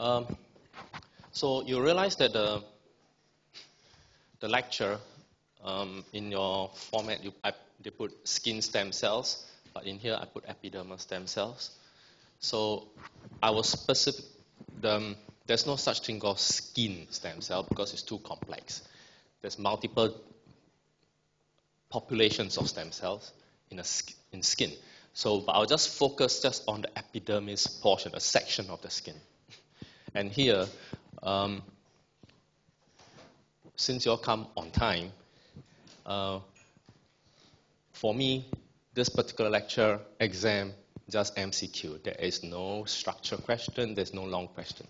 Um, so you realize that the lecture in your format, they put skin stem cells, but in here I put epidermal stem cells. So I was specific. There's no such thing called skin stem cell because it's too complex. There's multiple populations of stem cells in skin. So but I'll just focus just on the epidermis portion, a section of the skin. And here, since you all come on time, for me, this particular lecture, exam, just MCQ. There is no structure question, there's no long question.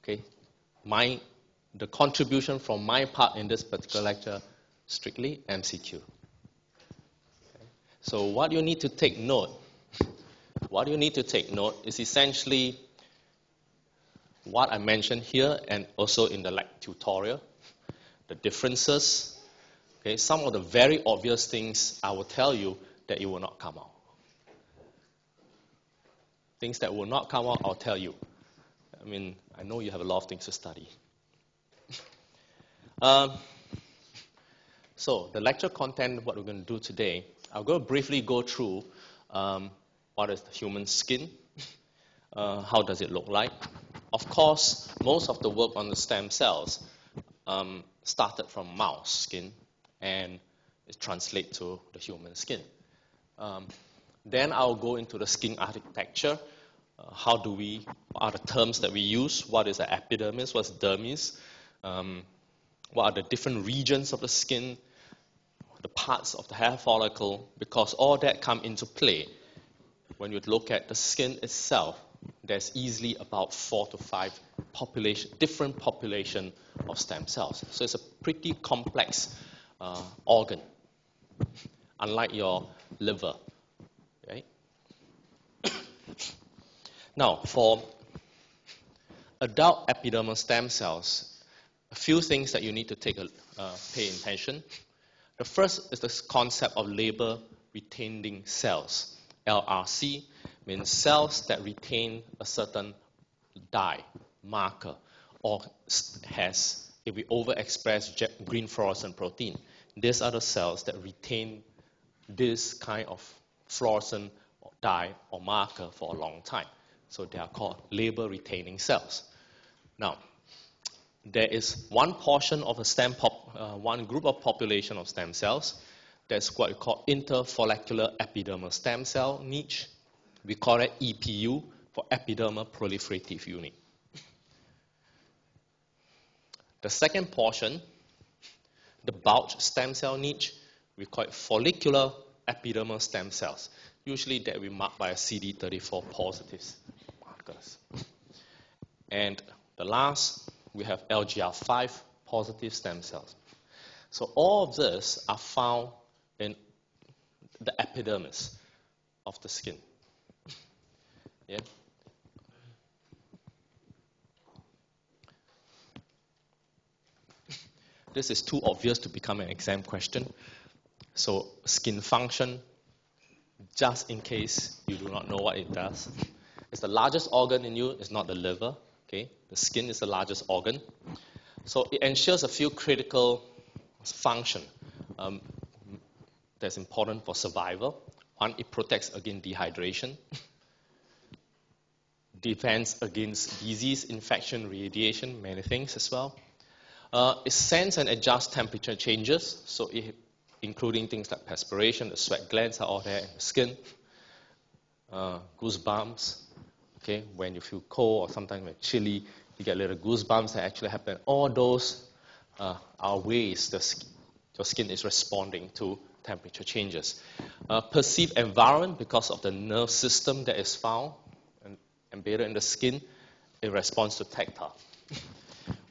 Okay? The contribution from my part in this particular lecture, strictly MCQ. Okay? So what you need to take note is essentially what I mentioned here and also in the tutorial, the differences. Okay, some of the very obvious things I will tell you that it will not come out. Things that will not come out, I'll tell you. I mean, I know you have a lot of things to study. So the lecture content, what we're going to do today, I'll go briefly go through what is the human skin, how does it look like. Of course, most of the work on the stem cells started from mouse skin and it translates to the human skin. Then I'll go into the skin architecture. What are the terms that we use? What is the epidermis? What's dermis? What are the different regions of the skin? The parts of the hair follicle? Because all that come into play. When you look at the skin itself, there's easily about 4 to 5 different population of stem cells. So it's a pretty complex organ, unlike your liver. Right? Now, for adult epidermal stem cells, a few things that you need to pay attention. The first is this concept of labor retaining cells. LRC means cells that retain a certain dye, marker, or if we overexpress green fluorescent protein, these are the cells that retain this kind of fluorescent dye or marker for a long time. So they are called labor retaining cells. Now, there is one portion of one group of population of stem cells. That's what we call interfollicular epidermal stem cell niche. We call it EPU for epidermal proliferative unit. The second portion, the bulge stem cell niche, we call it follicular epidermal stem cells. Usually that we mark by a CD34 positive markers. And the last, we have LGR5 positive stem cells. So all of this are found in the epidermis of the skin. Yeah. This is too obvious to become an exam question. So skin function, just in case you do not know what it does. It's the largest organ in you, it's not the liver. Okay? The skin is the largest organ. So it ensures a few critical functions that's important for survival. One, it protects against dehydration, defends against disease, infection, radiation, many things as well. It senses and adjusts temperature changes, so including things like perspiration, the sweat glands are all there in the skin. Goosebumps, okay, when you feel cold or sometimes when chilly, you get little goosebumps that actually happen. All those are ways your skin is responding to temperature changes. Perceived environment, because of the nerve system that is found and embedded in the skin, it responds to tactile.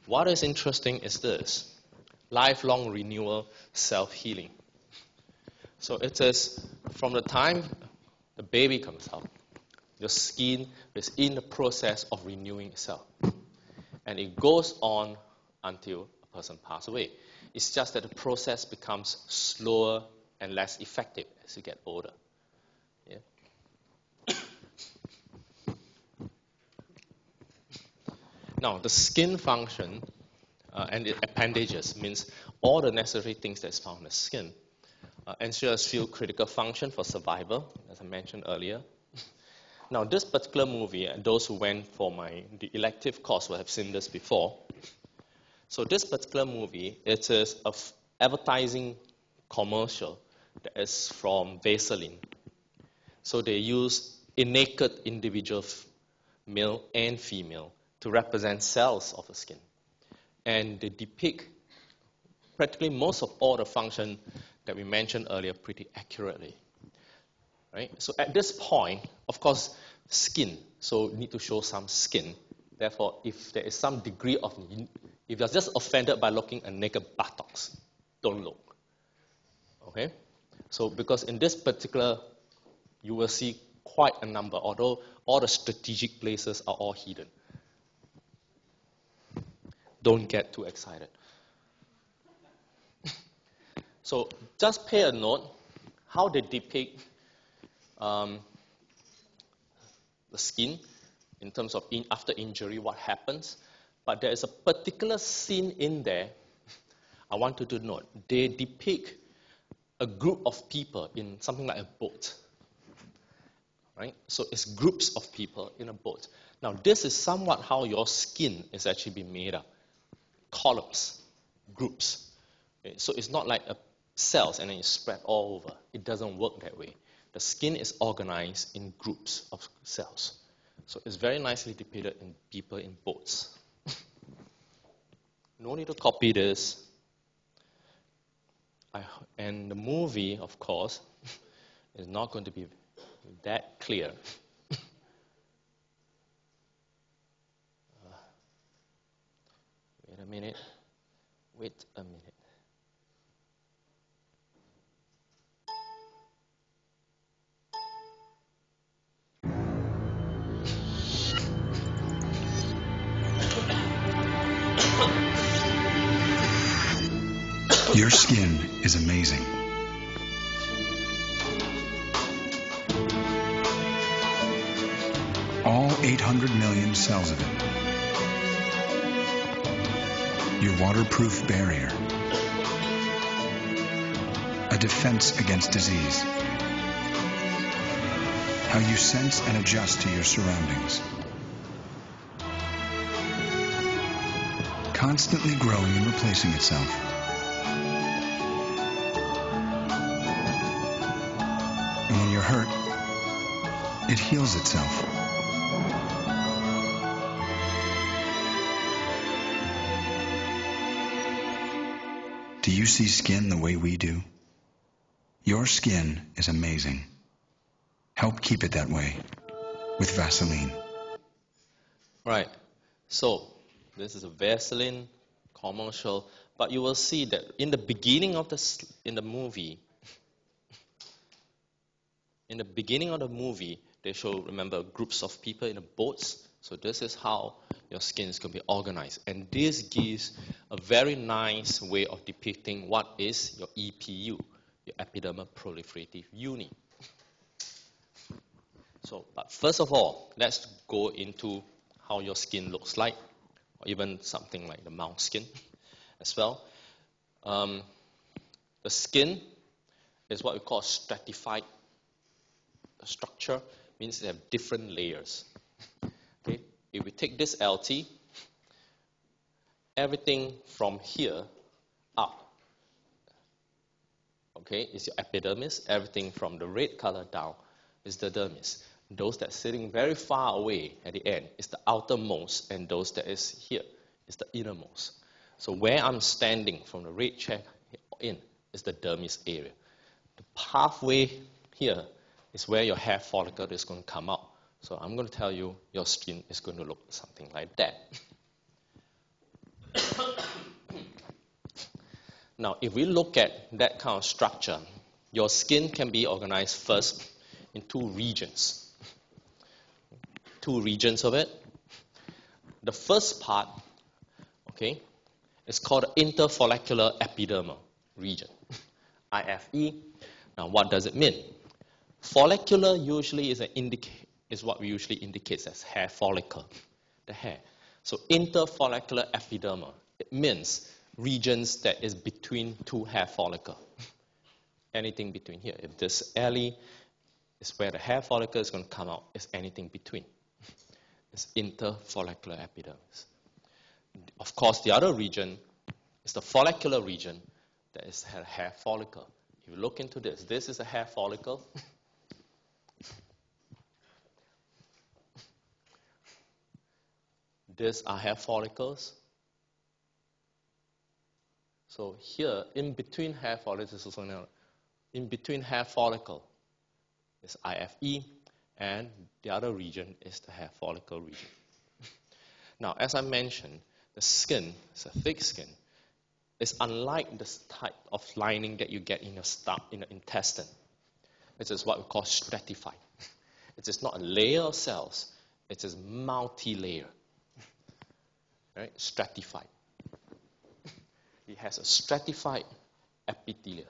What is interesting is this, lifelong renewal, self-healing. So it is from the time the baby comes out, your skin is in the process of renewing itself. And it goes on until a person passes away. It's just that the process becomes slower and less effective as you get older. Yeah? Now, the skin function and the appendages means all the necessary things that's found in the skin. Ensures few critical function for survival, as I mentioned earlier. Now, this particular movie, and those who went for the elective course will have seen this before. So this particular movie, it is an advertising commercial that is from Vaseline. So they use a naked individual, male and female, to represent cells of the skin. And they depict practically most of all the function that we mentioned earlier pretty accurately. Right? So at this point, of course, skin, so need to show some skin. Therefore, if there is some degree of, if you're just offended by looking at naked buttocks, don't look. Okay? So because in this particular, you will see quite a number, although all the strategic places are all hidden. Don't get too excited. So just pay a note how they depict the skin in terms of after injury, what happens. But there is a particular scene in there I want you to note. They depict a group of people in something like a boat. Right? So it's groups of people in a boat. Now this is somewhat how your skin is actually being made up. Columns, groups. Okay? So it's not like cells and then you spread all over. It doesn't work that way. The skin is organized in groups of cells. So it's very nicely depicted in people in boats. No need to copy this. And the movie, of course, is not going to be that clear. Wait a minute. Wait a minute. Your skin is amazing. All 800 million cells of it. Your waterproof barrier. A defense against disease. How you sense and adjust to your surroundings. Constantly growing and replacing itself. And when you're hurt, it heals itself. Do you see skin the way we do? Your skin is amazing. Help keep it that way with Vaseline. Right. So this is a Vaseline commercial, but you will see that in the beginning of the movie, they show, remember, groups of people in the boats. So this is how your skin is going to be organized. And this gives a very nice way of depicting what is your EPU, your epidermal proliferative unit. So, but first of all, let's go into how your skin looks like, or even something like the mouse skin as well. The skin is what we call stratified structure, means they have different layers. Okay? If we take this LT, everything from here up, okay, is your epidermis. Everything from the red color down is the dermis. Those that are sitting very far away at the end is the outermost, and those that is here is the innermost. So where I'm standing from the red chair in is the dermis area. The pathway here is where your hair follicle is going to come out. So I'm going to tell you your skin is going to look something like that. Now, if we look at that kind of structure, your skin can be organized first in two regions. Two regions of it. The first part, okay, is called the interfollicular epidermal region, IFE. Now, what does it mean? Follicular usually is what we usually indicates as hair follicle, the hair. So interfollicular epidermal, it means regions that is between two hair follicles. Anything between here. If this alley is where the hair follicle is going to come out, it's anything between. It's interfollicular epidermis. Of course, the other region is the follicular region that is a hair follicle. If you look into this is a hair follicle. These are hair follicles. So here, in between hair follicles, in between hair follicle is IFE, and the other region is the hair follicle region. Now, as I mentioned, the skin is a thick skin. It's unlike this type of lining that you get in your stomach, in the intestine. It is what we call stratified. It is not a layer of cells. It is multi-layer. Right? Stratified. It has a stratified epithelium.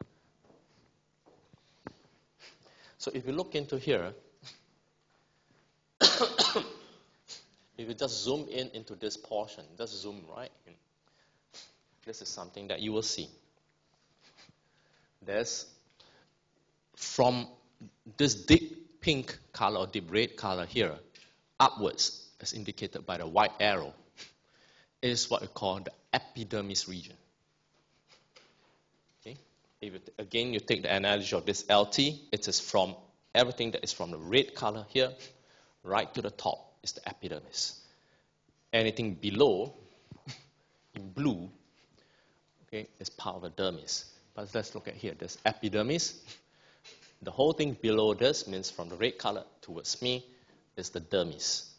So if you look into here, if you just zoom into this portion, just zoom right in, this is something that you will see. There's, from this deep pink color or deep red color here, upwards, as indicated by the white arrow, is what we call the epidermis region. Okay? If again you take the analogy of this LT, it is from everything that is from the red color here, right to the top is the epidermis. Anything below, in blue, okay, is part of the dermis. But let's look at here. There's epidermis. The whole thing below this means from the red color towards me is the dermis.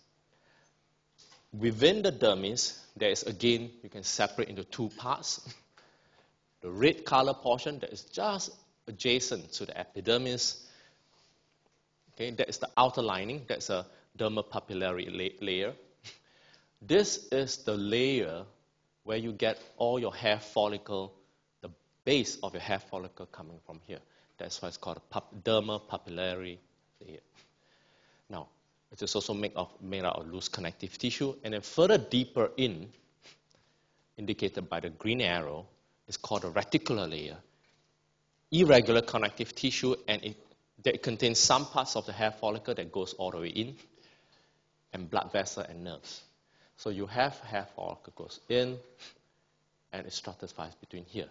Within the dermis, there is again, you can separate into two parts. The red color portion that is just adjacent to the epidermis, okay, that is the outer lining, that's a dermal papillary layer. This is the layer where you get all your hair follicle, the base of your hair follicle coming from here. That's why it's called a dermal papillary layer. Now, it is also made out of loose connective tissue, and then further deeper in, indicated by the green arrow, is called a reticular layer. Irregular connective tissue, and that contains some parts of the hair follicle that goes all the way in, and blood vessel and nerves. So you have hair follicle goes in, and it stratifies between here.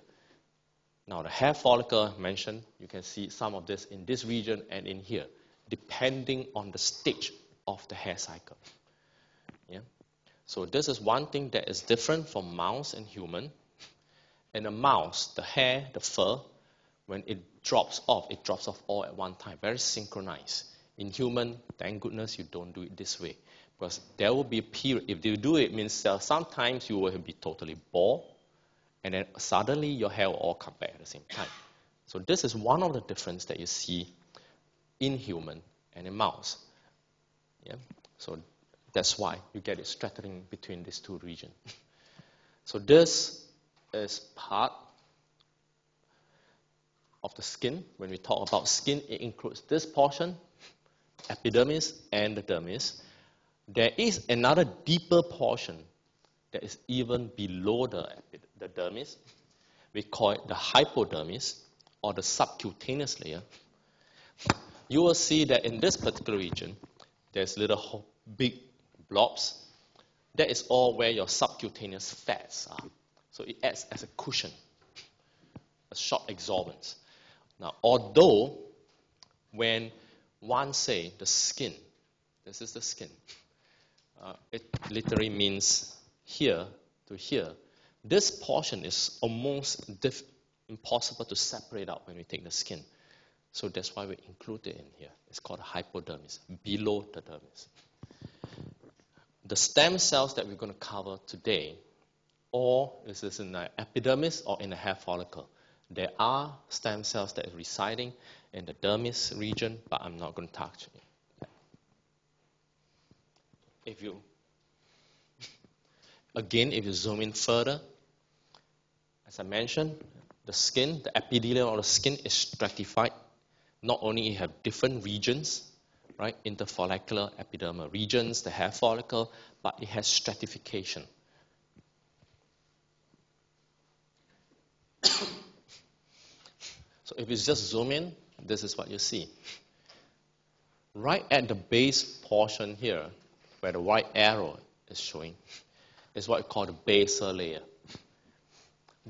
Now the hair follicle I mentioned, you can see some of this in this region and in here, depending on the stage of the hair cycle. Yeah? So this is one thing that is different from mouse and human. In a mouse, the hair, the fur, when it drops off all at one time, very synchronized. In human, thank goodness you don't do it this way. Because there will be a period, if you do it, it means sometimes you will be totally bald, and then suddenly your hair will all come back at the same time. So this is one of the differences that you see in human and in mouse. Yeah? So that's why you get it straddling between these two regions. So this is part of the skin. When we talk about skin, it includes this portion, epidermis and the dermis. There is another deeper portion that is even below the dermis. We call it the hypodermis, or the subcutaneous layer. You will see that in this particular region, there's little big blobs. That is all where your subcutaneous fats are. So it acts as a cushion, a shock absorbance. Now, although when one say the skin, this is the skin, it literally means here to here. This portion is almost impossible to separate out when we take the skin. So that's why we include it in here. It's called a hypodermis, below the dermis. The stem cells that we're going to cover today, or is this in the epidermis or in the hair follicle? There are stem cells that are residing in the dermis region, but I'm not going to touch it. If you zoom in further, as I mentioned, the skin, the epithelium of the skin is stratified. Not only you have different regions, right? Interfollicular epidermal regions, the hair follicle, but it has stratification. So if you just zoom in, this is what you see. Right at the base portion here, where the white arrow is showing, is what we call the basal layer.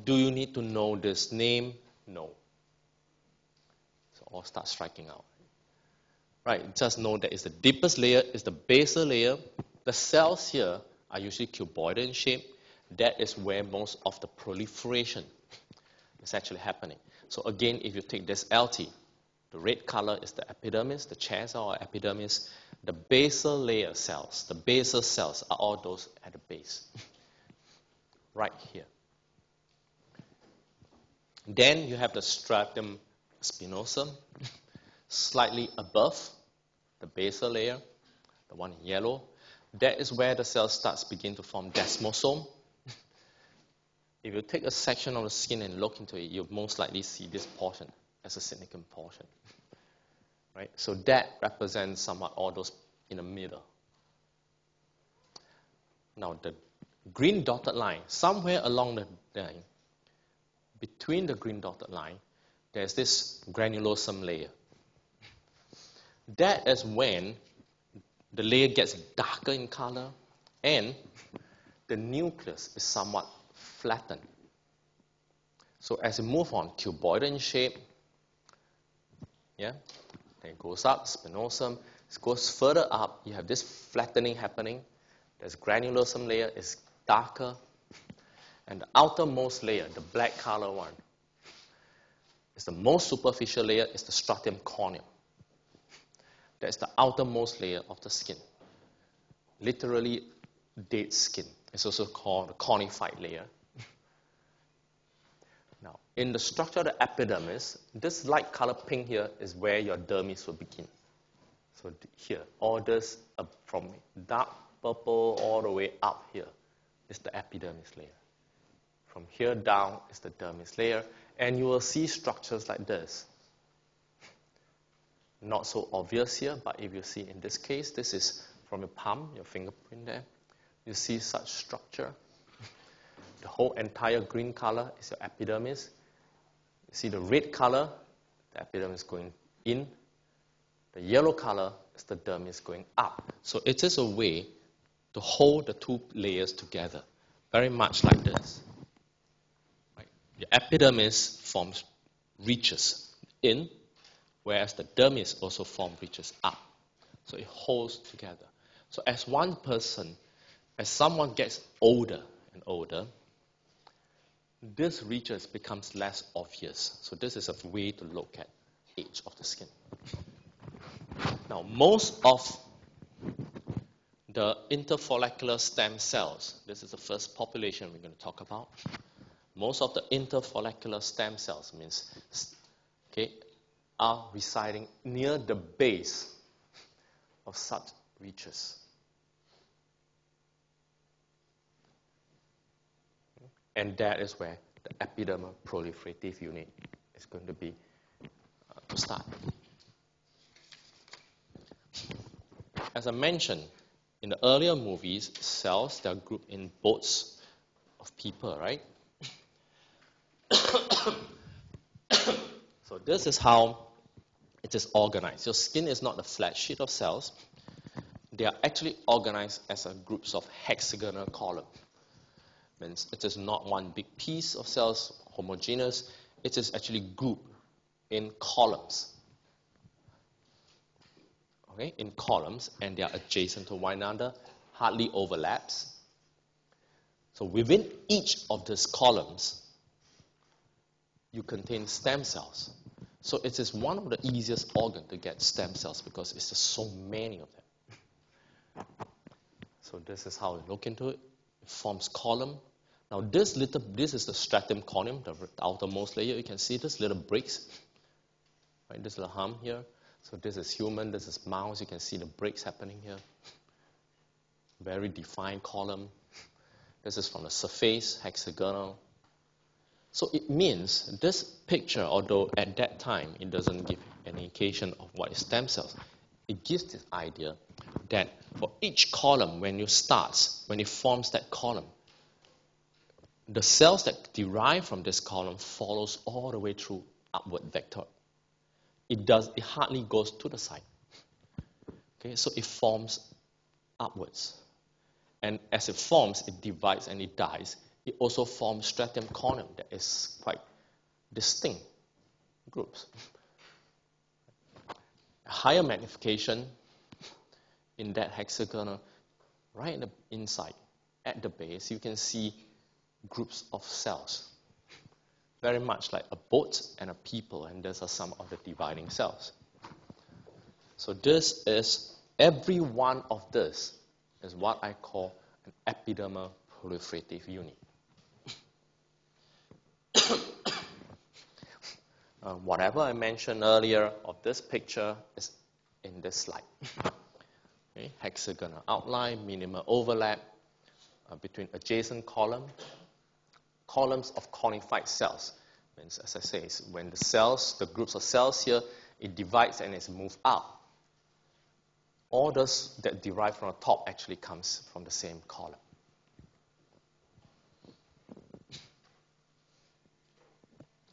Do you need to know this name? No. So all start striking out. Right, just know that it's the deepest layer, it's the basal layer. The cells here are usually cuboidal in shape. That is where most of the proliferation is actually happening. So again, if you take this LT, the red color is the epidermis, the chairs are epidermis. The basal layer cells, the basal cells are all those at the base, right here. Then you have the stratum spinosum, slightly above the basal layer, the one in yellow. That is where the cells begin to form desmosome. If you take a section of the skin and look into it, you'll most likely see this portion as a significant portion. Right? So that represents somewhat all those in the middle. Now the green dotted line, somewhere along the line, between the green dotted line, there's this granulosome layer. That is when the layer gets darker in color and the nucleus is somewhat flattened. So as you move on, cuboidal in shape, yeah, then it goes up, spinosum, it goes further up, you have this flattening happening. There's granulosome layer, is darker, and the outermost layer, the black color one, is the most superficial layer, is the stratum corneum. That's the outermost layer of the skin. Literally dead skin. It's also called the cornified layer. Now, in the structure of the epidermis, this light color pink here is where your dermis will begin. So here, all this from dark purple all the way up here is the epidermis layer. From here down is the dermis layer, and you will see structures like this. Not so obvious here, but if you see in this case, this is from your palm, your fingerprint there. You see such structure. The whole entire green color is your epidermis. You see the red color, the epidermis going in. The yellow color is the dermis going up. So it is a way to hold the two layers together, very much like this. Right? The epidermis reaches in, whereas the dermis also reaches up. So it holds together. So as someone gets older and older, this reaches becomes less obvious. So this is a way to look at age of the skin. Now, most of the interfollicular stem cells, this is the first population we're going to talk about. Most of the interfollicular stem cells are residing near the base of such reaches. And that is where the epidermal proliferative unit is going to be to start. As I mentioned, in the earlier movies, cells, they are grouped in boats of people, right? So this is how it is organized. Your skin is not a flat sheet of cells. They are actually organized as groups of hexagonal columns. Means it is not one big piece of cells, homogeneous. It is actually grouped in columns. Okay, in columns, and they are adjacent to one another, hardly overlaps. So within each of these columns, you contain stem cells. So it is one of the easiest organs to get stem cells because it's just so many of them. So this is how we look into it. It forms column. Now this is the stratum corneum, the outermost layer. You can see this little bricks, right? This little hump here. So this is human, this is mouse. You can see the breaks happening here. Very defined column. This is from the surface, hexagonal. So it means this picture, although at that time it doesn't give an indication of what is stem cells, it gives this idea that for each column, when it forms that column, the cells that derive from this column follows all the way through upward vector. It hardly goes to the side. Okay, so it forms upwards. And as it forms, it divides and it dies. It also forms stratum corneum that is quite distinct groups. Higher magnification in that hexagonal, right in the inside, at the base, you can see groups of cells. Very much like a boat and a people, and those are some of the dividing cells. So this is, every one of this is what I call an epidermal proliferative unit. Whatever I mentioned earlier of this picture is in this slide. Okay, hexagonal outline, minimal overlap between adjacent columns of conified cells. Means, as I say, when the groups of cells here, it divides and it's moved up. All those that derive from the top actually comes from the same column.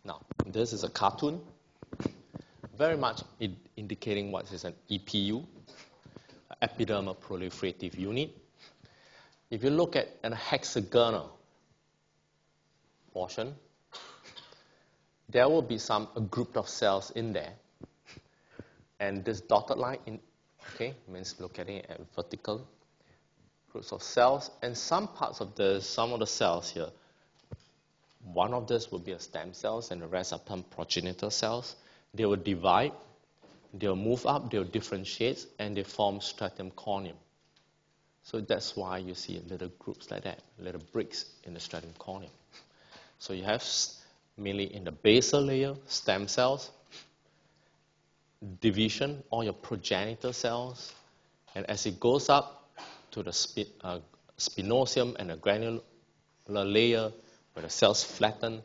Now, this is a cartoon, very much indicating what is an EPU, epidermal proliferative unit. If you look at a hexagonal portion, there will be a group of cells in there. And this dotted line means looking at vertical groups of cells. And some of the cells here, one of this will be a stem cells and the rest are progenitor cells. They will divide, they'll move up, they'll differentiate, and they form stratum corneum. So that's why you see little groups like that, little bricks in the stratum corneum. So you have mainly in the basal layer, stem cells, division, all your progenitor cells, and as it goes up to the spinosum and the granular layer, where the cells flatten,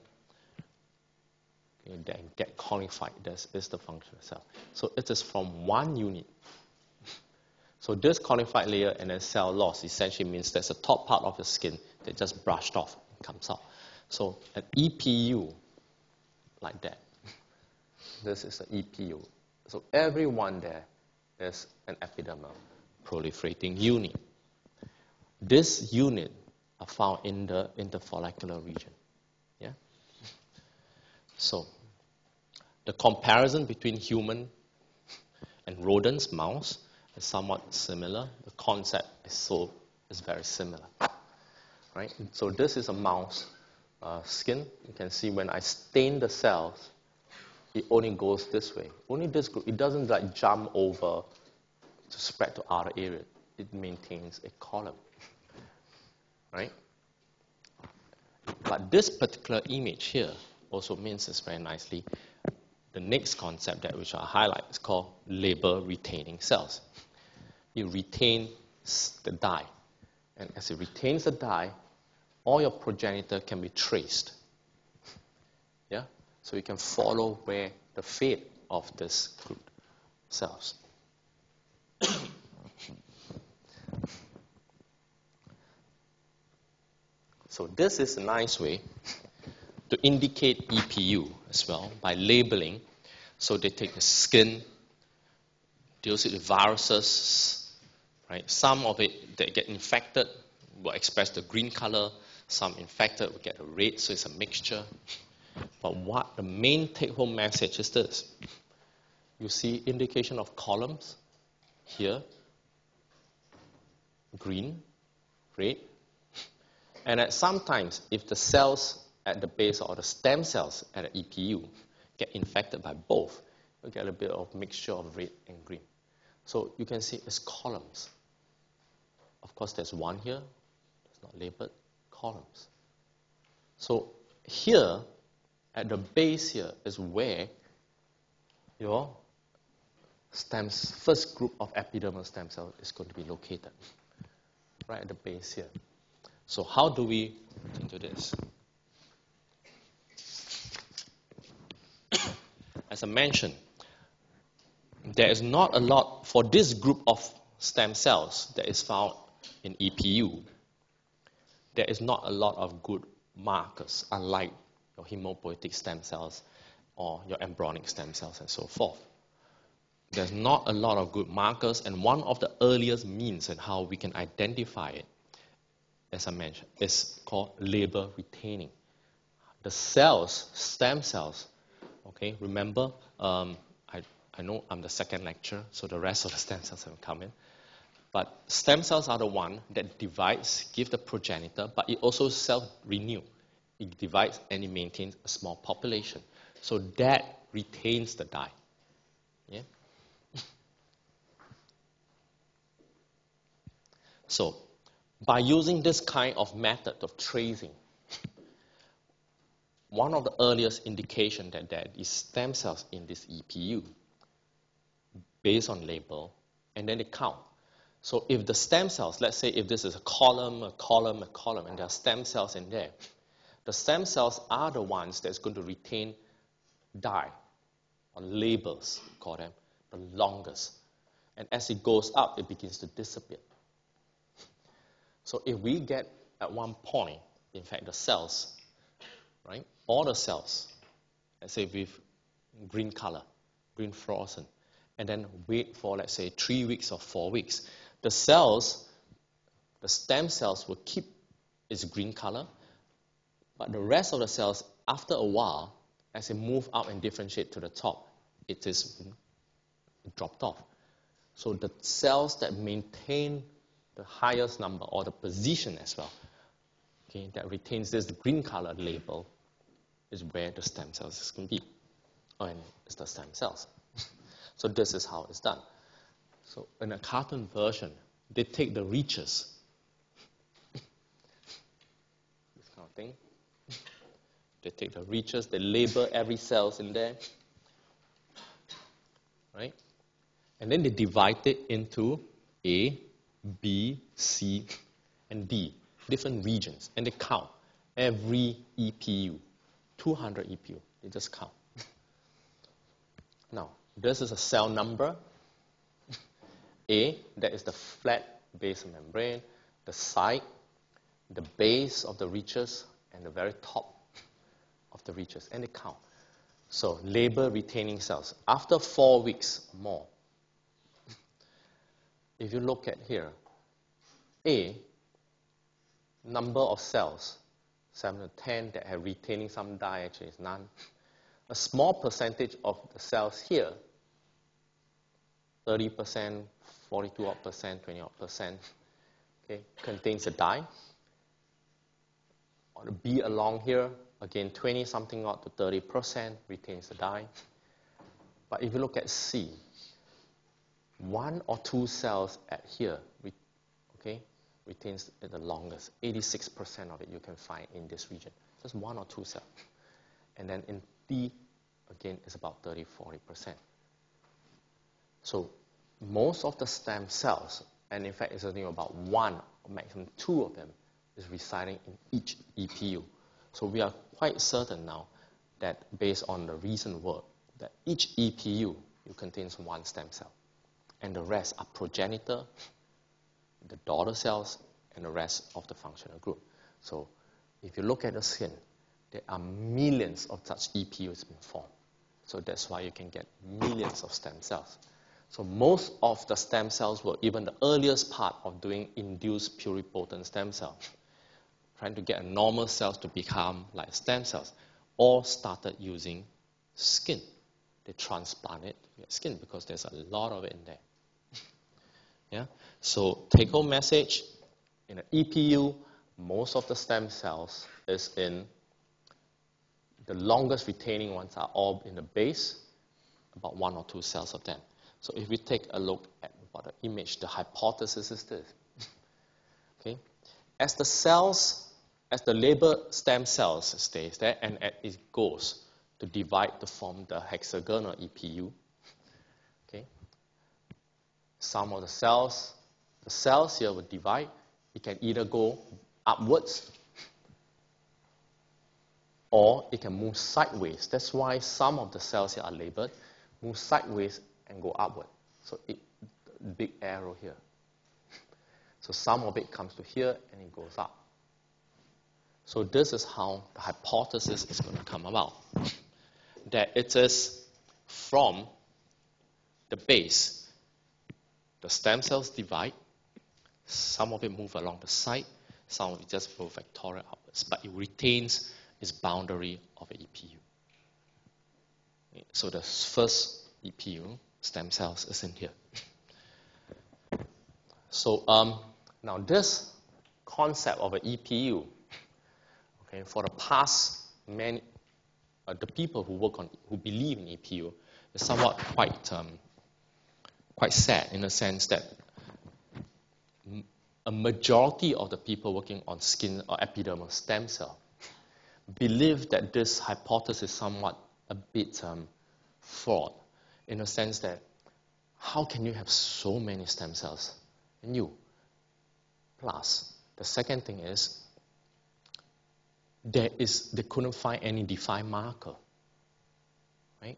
then get conified. That is the function of cell. So it is from one unit. So this conified layer and then cell loss essentially means there's a top part of the skin that just brushed off and comes out. So an EPU, like that. This is an EPU. So every one there is an epidermal proliferating unit. This unit are found in the interfollicular region. Yeah. So the comparison between human and rodents, mouse, is somewhat similar. The concept is very similar. Right? So this is a mouse skin. You can see when I stain the cells, it only goes this way. Only this group. It doesn't like jump over to spread to other areas. It maintains a column. Right? But this particular image here also means this very nicely. The next concept which I highlight is called labor retaining cells. It retains the dye. And as it retains the dye, all your progenitor can be traced. Yeah? So you can follow where the fate of this group cells. So this is a nice way to indicate EPU as well by labeling. So they take the skin, deals with viruses, right? Some of it that get infected will express the green color. Some infected will get a red, so it's a mixture. But what the main take-home message is this. You see indication of columns here, green, red. And at sometimes, if the cells at the base or the stem cells at the EPU get infected by both, you get a bit of mixture of red and green. So you can see it's columns. Of course, there's one here. It's not labeled. Columns. So here, at the base here, is where your first group of epidermal stem cells is going to be located. Right at the base here. So how do we get into this? As I mentioned, there is not a lot for this group of stem cells that is found in EPU. There is not a lot of good markers, unlike your hematopoietic stem cells or your embryonic stem cells and so forth. There's not a lot of good markers, and one of the earliest means and how we can identify it, as I mentioned, is called labor retaining. The cells, stem cells, okay, remember, I know I'm the second lecture, so the rest of the stem cells haven't come in. But stem cells are the one that divides, give the progenitor, but it also self-renew. It divides and it maintains a small population. So that retains the dye. Yeah? So by using this kind of method of tracing, one of the earliest indication that there is stem cells in this EPU based on label, and then they count. So if the stem cells, let's say if this is a column, and there are stem cells in there, the stem cells are the ones that's going to retain dye, or labels, call them, the longest. And as it goes up, it begins to disappear. So if we get at one point, in fact, the cells, right, all the cells, let's say with green color, green fluorescent, and then wait for, let's say, 3 weeks or 4 weeks, the cells, the stem cells will keep its green color, but the rest of the cells, after a while, as they move up and differentiate to the top, it is dropped off. So the cells that maintain the highest number, or the position as well, okay, that retains this green color label, is where the stem cells is going to be, and it's the stem cells. So this is how it's done. So in a cartoon version, they take the reaches, this kind of thing. They take the reaches, they label every cells in there, right? And then they divide it into A, B, C, and D, different regions, and they count every EPU, 200 EPU. They just count. Now, this is a cell number. A, that is the flat basal membrane, the side, the base of the reaches, and the very top of the reaches, and they count. So, labor retaining cells. After 4 weeks more, if you look at here, A, number of cells, 7 to 10 that have retaining some dye, actually is none. A small percentage of the cells here, 30%, 42%, 20%, okay, contains a dye. On the B along here, again, 20-something odd to 30% retains the dye. But if you look at C, 1 or 2 cells at here, okay, retains the longest. 86% of it you can find in this region. Just 1 or 2 cells. And then in D, again, it's about 30-40%. So most of the stem cells, and in fact it's only about 1 or maximum 2 of them, is residing in each EPU. So we are quite certain now that based on the recent work, that each EPU contains 1 stem cell. And the rest are progenitor, the daughter cells, and the rest of the functional group. So if you look at the skin, there are millions of such EPUs being formed. So that's why you can get millions of stem cells. So most of the stem cells were even the earliest part of doing induced pluripotent stem cell, trying to get normal cells to become like stem cells, all started using skin. They transplant it to get skin because there's a lot of it in there. Yeah. So take-home message, in an EPU, most of the stem cells is in the longest retaining ones are all in the base, about 1 or 2 cells of them. So if we take a look at what the image, the hypothesis is this. Okay, as the cells, as the labor stem cells stays there, and as it goes to divide to form the hexagonal EPU. Okay, some of the cells here will divide. It can either go upwards or it can move sideways. That's why some of the cells here are labeled, move sideways and go upward. So big arrow here. So some of it comes to here and it goes up. So this is how the hypothesis is going to come about. That it is from the base, the stem cells divide, some of it move along the side, some of it just move vectorial upwards, but it retains its boundary of an EPU. So the first EPU, stem cells, is in here. So now this concept of an EPU, okay, for the past many, the people who believe in EPU is somewhat quite sad in the sense that a majority of the people working on skin or epidermal stem cell believe that this hypothesis is somewhat a bit flawed in the sense that how can you have so many stem cells in you? Plus, the second thing is they couldn't find any defined marker, right?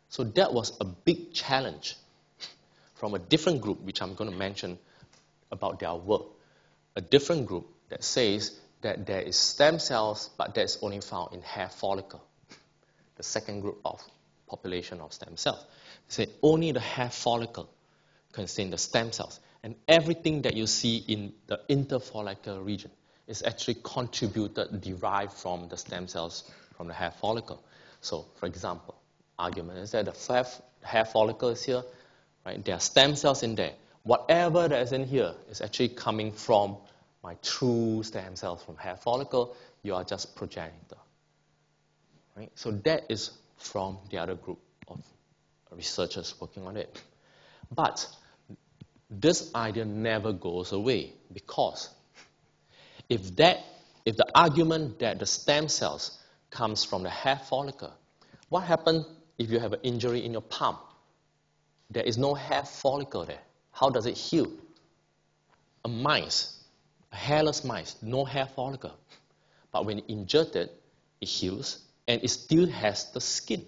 So that was a big challenge from a different group, which I'm going to mention about their work. A different group that says that there is stem cells, but that's only found in hair follicle. The second group of population of stem cells. They say only the hair follicle contains the stem cells. And everything that you see in the interfollicular region is actually derived from the stem cells from the hair follicle. So, for example, argument is that the hair follicle is here, right? There are stem cells in there. Whatever that is in here is actually coming from my true stem cells from hair follicle. You are just progenitor, right? So that is from the other group of researchers working on it. But this idea never goes away because if the argument that the stem cells comes from the hair follicle, what happens if you have an injury in your palm? There is no hair follicle there. How does it heal? A hairless mice, no hair follicle. But when you inject it, it heals and it still has the skin.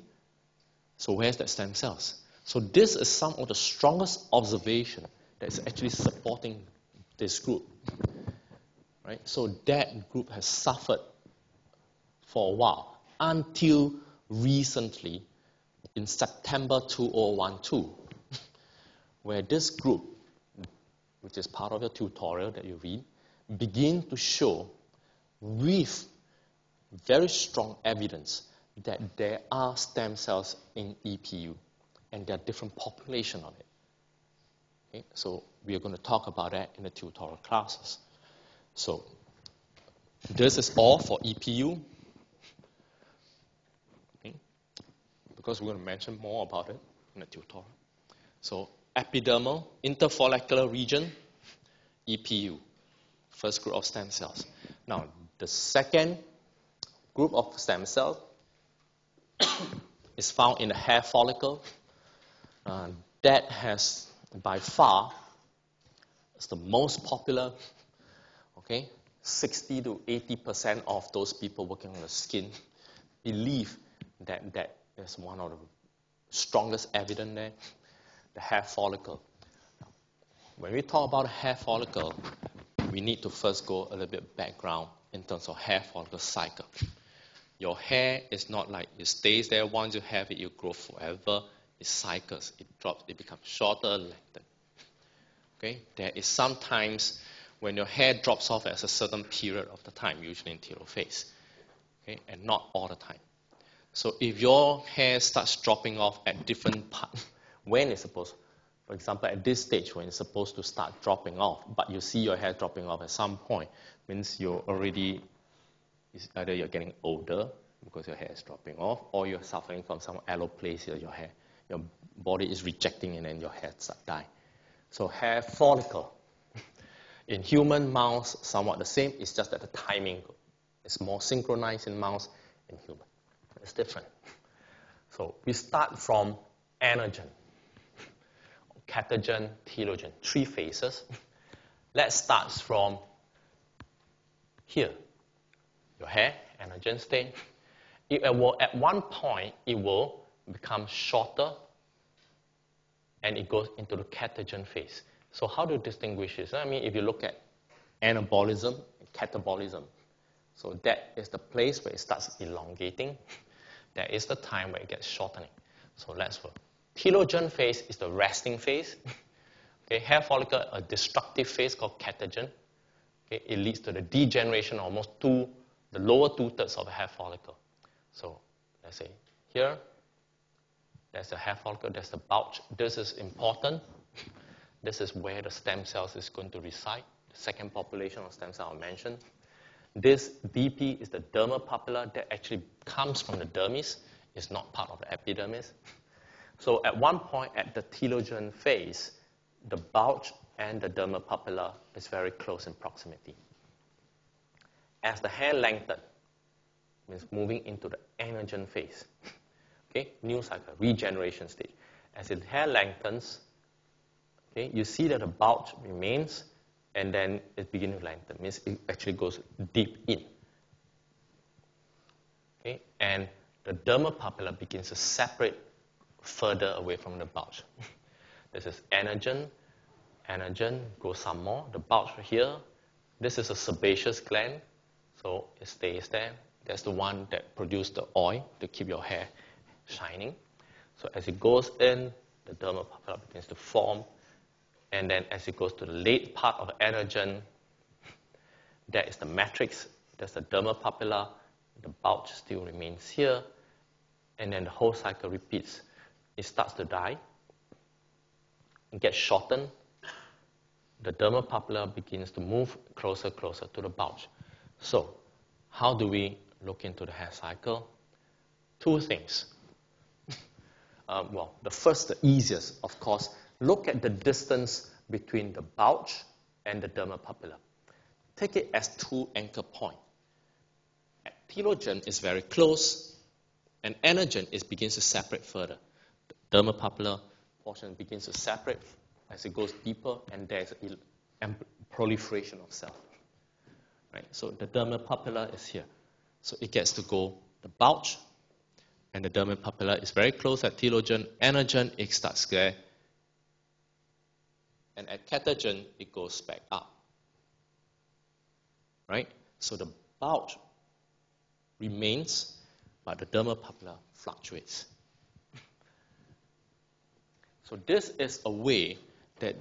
So where's that stem cells? So this is some of the strongest observation that's actually supporting this group. Right? So that group has suffered for a while until recently in September 2012, where this group, which is part of the tutorial that you read, begin to show with very strong evidence that there are stem cells in EPU and there are different populations of it. Okay? So we are going to talk about that in the tutorial classes. So this is all for EPU, okay? Because we're going to mention more about it in the tutorial. So epidermal, interfollicular region, EPU, first group of stem cells. Now, the second group of stem cells is found in the hair follicle. That has, by far, is the most popular. Okay, 60 to 80% of those people working on the skin believe that that is one of the strongest evidence there, the hair follicle. When we talk about hair follicle, we need to first go a little bit background in terms of hair follicle cycle. Your hair is not like it stays there. Once you have it, you grow forever. It cycles, it drops, it becomes shorter, lengthened. Okay, there is sometimes when your hair drops off at a certain period of the time, usually in telophase, okay, and not all the time. So if your hair starts dropping off at different parts, when it's supposed, for example, at this stage when it's supposed to start dropping off, but you see your hair dropping off at some point, means you're already, either you're getting older because your hair is dropping off, or you're suffering from some alopecia, your body is rejecting and then your hair starts dying. So hair follicle. In human, mouse, somewhat the same. It's just that the timing is more synchronized in mouse and human. It's different. So we start from anagen, catagen, telogen, three phases. Let's start from here. Your hair, anagen state. At one point, it will become shorter and it goes into the catagen phase. So how do you distinguish this? I mean, if you look at anabolism and catabolism, so that is the place where it starts elongating. That is the time where it gets shortening. So let's work. Telogen phase is the resting phase. Okay, hair follicle, a destructive phase called catagen. Okay, it leads to the degeneration of almost the lower 2/3 of a hair follicle. So let's say here, there's a hair follicle, there's the bulge. This is important. This is where the stem cells is going to reside. The second population of stem cells I mentioned. This DP is the dermal papilla that actually comes from the dermis. It's not part of the epidermis. So at one point at the telogen phase, the bulge and the dermal papilla is very close in proximity. As the hair lengthens, means moving into the anagen phase. Okay, new cycle, regeneration stage. As the hair lengthens, okay, you see that the bulge remains, and then it begins to lengthen. Means it actually goes deep in. Okay, and the dermal papilla begins to separate further away from the bulge. This is anagen. Anagen goes some more. The bulge here. This is a sebaceous gland, so it stays there. That's the one that produces the oil to keep your hair shining. So as it goes in, the dermal papilla begins to form. And then as it goes to the late part of anagen, that is the matrix. That's the dermal papilla. The bulge still remains here. And then the whole cycle repeats. It starts to die. It gets shortened. The dermal papilla begins to move closer to the bulge. So how do we look into the hair cycle? Two things. The first, the easiest, of course, look at the distance between the bulge and the dermal papilla. Take it as two anchor points. Telogen is very close, and anagen begins to separate further. The dermal papilla portion begins to separate as it goes deeper, and there's a proliferation of cells. Right? So the dermal papilla is here. So it gets to go the bulge, and the dermal papilla is very close at telogen. Anagen, it starts there. And at catagen, it goes back up. Right? So the bulge remains, but the dermal papilla fluctuates. So this is a way that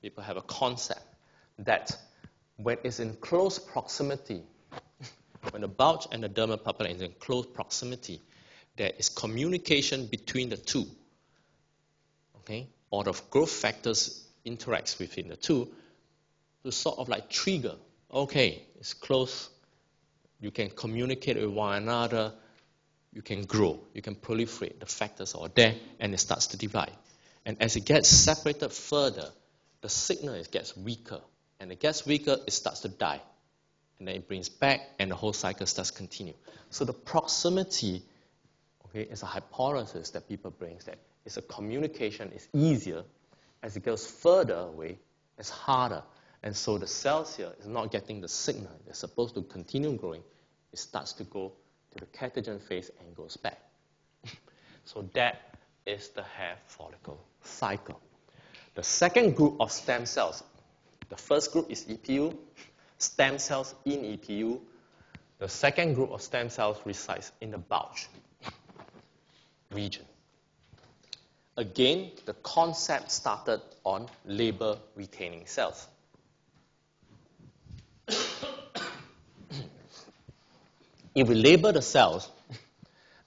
people have a concept that when it's in close proximity, when the bulge and the dermal papilla is in close proximity, there is communication between the two. Okay? Or the growth factors interacts within the two to sort of like trigger. Okay, it's close. You can communicate with one another. You can grow. You can proliferate. The factors are there, and it starts to divide. And as it gets separated further, the signal gets weaker. And it gets weaker, it starts to die. And then it brings back, and the whole cycle starts to continue. So the proximity, okay, is a hypothesis that people bring, that it's a communication, it's easier. As it goes further away, it's harder. And so the cells here is not getting the signal. They're supposed to continue growing. It starts to go to the catagen phase and goes back. So that is the hair follicle cycle. The second group of stem cells, the first group is EPU, stem cells in EPU. The second group of stem cells resides in the bulge region. Again, the concept started on label-retaining cells. If we label the cells,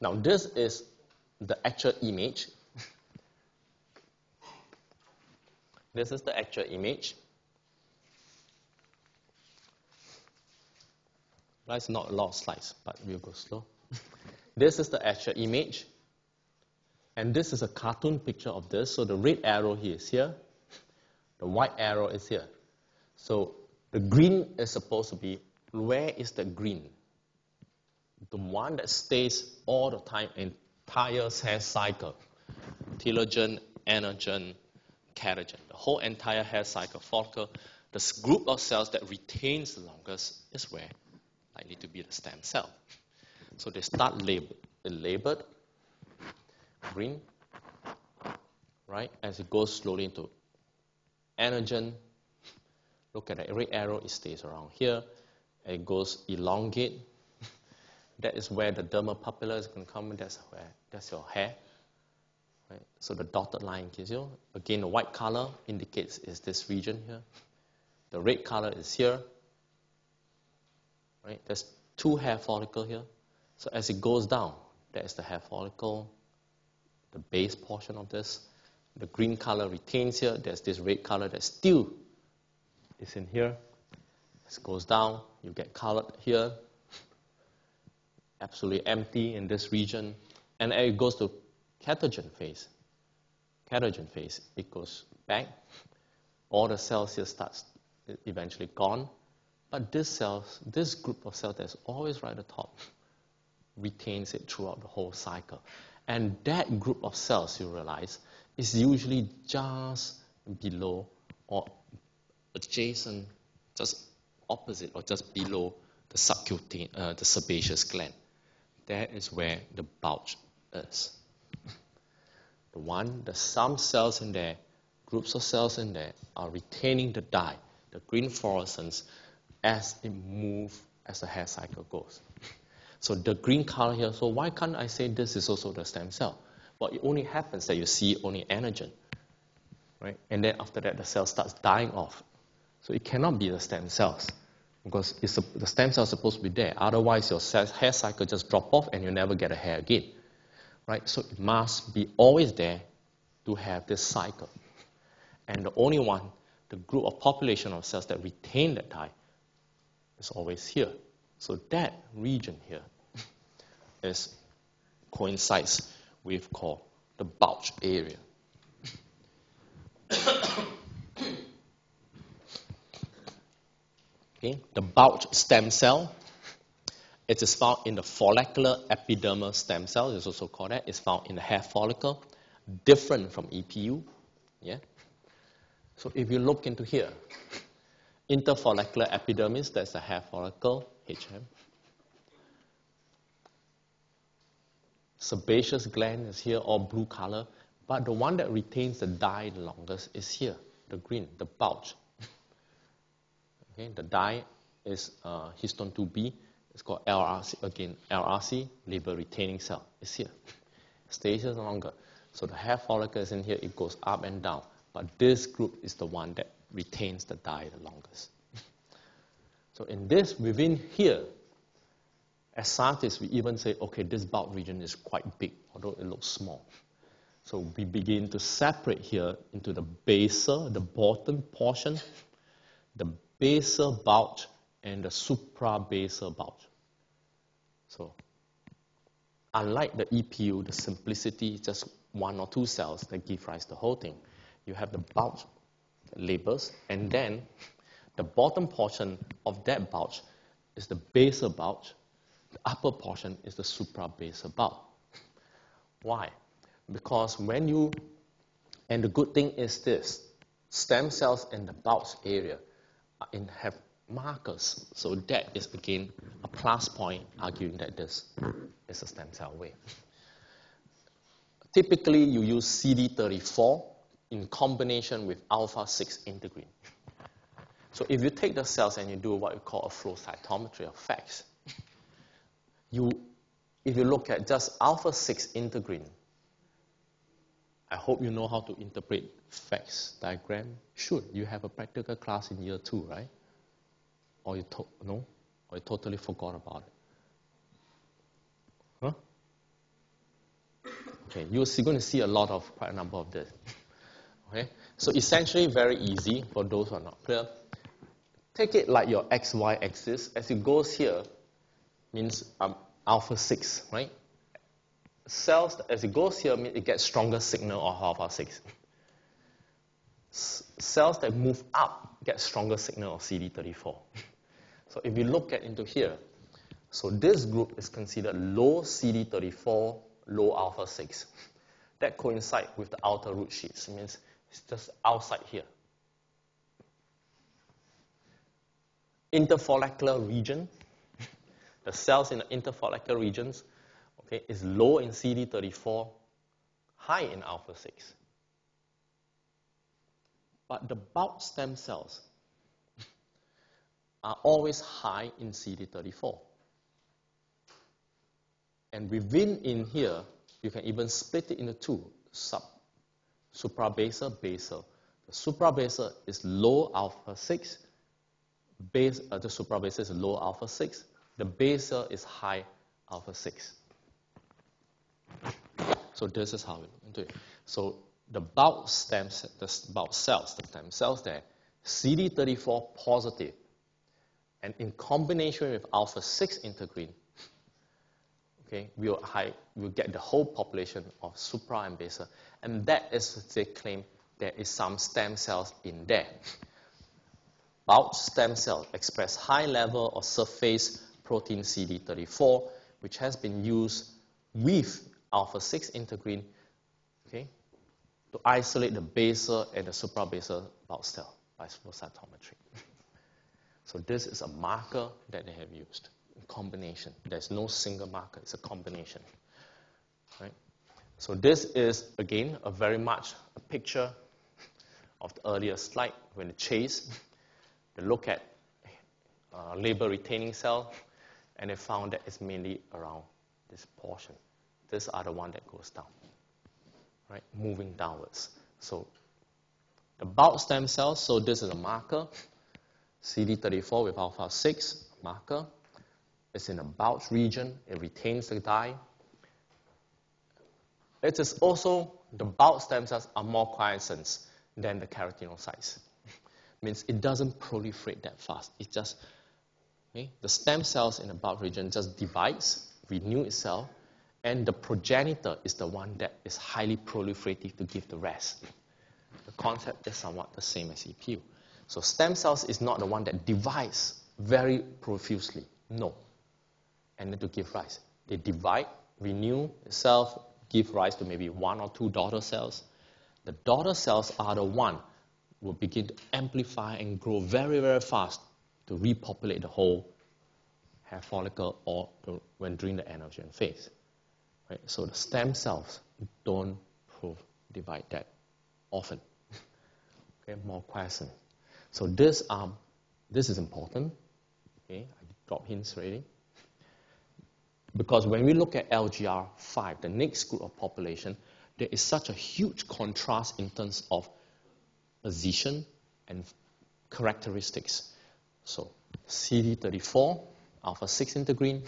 now this is the actual image. This is the actual image. That's not a lot of slides, but we'll go slow. This is the actual image. And this is a cartoon picture of this. So the red arrow here is here. The white arrow is here. So the green is supposed to be, where is the green? The one that stays all the time, entire hair cycle. Telogen, anagen, catagen. The whole entire hair cycle follicle. This group of cells that retains the longest is where likely to be the stem cell. So they start labeled green, right? As it goes slowly into anagen, look at the red arrow, it stays around here. It goes elongate. That is where the dermal papilla is going to come. That's your hair. Right? So the dotted line gives you. Again, the white color indicates is this region here. The red color is here. Right? There's 2 hair follicles here. So as it goes down, that is the hair follicle, the base portion of this. The green color retains here. There's this red color that still is in here. As it goes down, you get colored here. Absolutely empty in this region. And as it goes to catagen phase, it goes back. All the cells here starts eventually gone. But this group of cells that's always right at the top, retains it throughout the whole cycle. And that group of cells, you realize, is usually just below or adjacent, just opposite or just below the subcutaneous, the sebaceous gland. That is where the bulge is. Some cells in there, groups of cells in there, are retaining the dye, the green fluorescence, as it moves, as the hair cycle goes. So the green color here, so why can't I say this is also the stem cell? Well, it only happens that you see only anagen, right? And then after that, the cell starts dying off. So it cannot be the stem cells, because the stem cell is supposed to be there. Otherwise, your hair cycle just drop off and you never get a hair again, right? So it must be always there to have this cycle. And the only one, the group of population of cells that retain that dye, is always here. So that region here coincides with called the bulge area. Okay, the bulge stem cell, it is found in the follicular epidermal stem cell, it's also called that. It's found in the hair follicle, different from EPU. Yeah. So if you look into here, interfollicular epidermis, that's the hair follicle, HM. Sebaceous gland is here, all blue color, but the one that retains the dye the longest is here, the green, the bulge. Okay, the dye is histone 2B. It's called LRC. Again, LRC, liver retaining cell. It's here. Stays here longer. So the hair follicle is in here. It goes up and down. But this group is the one that retains the dye the longest. So in this, within here, as scientists, we even say, okay, this bulge region is quite big, although it looks small. So we begin to separate here into the basal, the bottom portion, the basal bulge, and the suprabasal bulge. So unlike the EPU, the simplicity is just 1 or 2 cells that give rise to the whole thing. You have the bulge that labels, and then the bottom portion of that bulge is the basal bulge. The upper portion is the suprabasal bulge. Why? Because and the good thing is this, stem cells in the bulge area have markers. So that is, again, a plus point arguing that this is a stem cell wave. Typically, you use CD34 in combination with alpha-6 integrin. So if you take the cells and you do what we call a flow cytometry of FACS, if you look at just alpha-6 integrin, I hope you know how to interpret FACS diagram. Should you have a practical class in year 2, right? Or you no? Or you totally forgot about it? Huh? Okay, you're going to see quite a number of this. Okay, so essentially very easy for those who are not clear. Take it like your XY axis. As it goes here, means alpha 6, right? Cells, as it goes here, means it gets stronger signal of alpha 6. Cells that move up get stronger signal of CD34. So if you look into here, so this group is considered low CD34, low alpha 6. That coincides with the outer root sheets. It means it's just outside here. Interfollicular region, the cells in the interfollicular regions, okay, is low in CD34, high in alpha 6. But the bulk stem cells are always high in CD34. And within in here, you can even split it into two, suprabasal, basal. The suprabasal is low alpha 6. The suprabasal is low alpha 6. The basal is high alpha 6. So this is how we do it. So the bulk stem cells there, CD34 positive, and in combination with alpha 6 integrin, okay, we'll get the whole population of supra and basal, and that is, they claim, there is some stem cells in there. Bulk stem cell express high level of surface protein CD34, which has been used with alpha 6 integrin, okay, to isolate the basal and the suprabasal bulk cell by flow cytometry. So this is a marker that they have used in combination. There's no single marker, it's a combination. Right? So this is, again, very much a picture of the earlier slide when they chase. They look at labor retaining cell, and they found that it's mainly around this portion. These are the one that goes down, right? Moving downwards. So the bulk stem cells, so this is a marker. CD34 with alpha 6 marker. It's in the bulk region. It retains the dye. It is also, the bulk stem cells are more quiescent than the keratinocytes. Means it doesn't proliferate that fast. It just, okay, the stem cells in the bulk region just divides, renew itself, and the progenitor is the one that is highly proliferative to give the rest. The concept is somewhat the same as EPU. So stem cells is not the one that divides very profusely. No. And then to give rise. They divide, renew itself, give rise to maybe 1 or 2 daughter cells. The daughter cells are the one who will begin to amplify and grow very, very fast to repopulate the whole hair follicle or when during the anagen phase. Right? So the stem cells don't divide that often. Okay, more quiescent. So this is important. Okay, I drop hints already. Because when we look at LGR5, the next group of population, there is such a huge contrast in terms of position and characteristics. So CD34, alpha 6 integrin,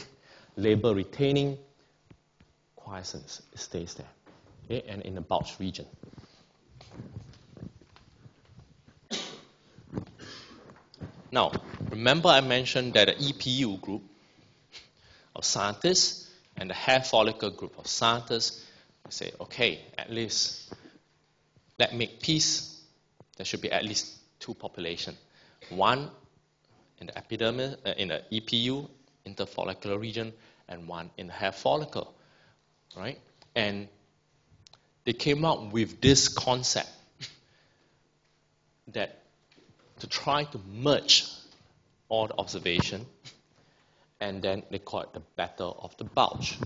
labor retaining, quiescence stays there, okay, and in the bulk region. Now, remember I mentioned that the EPU group of scientists and the hair follicle group of scientists say, okay, at least let's make peace. There should be at least 2 populations. One in the epidermal, in the EPU, interfollicular region, and one in the hair follicle, right? And they came up with this concept that to try to merge all the observation, and then they call it the battle of the bulge.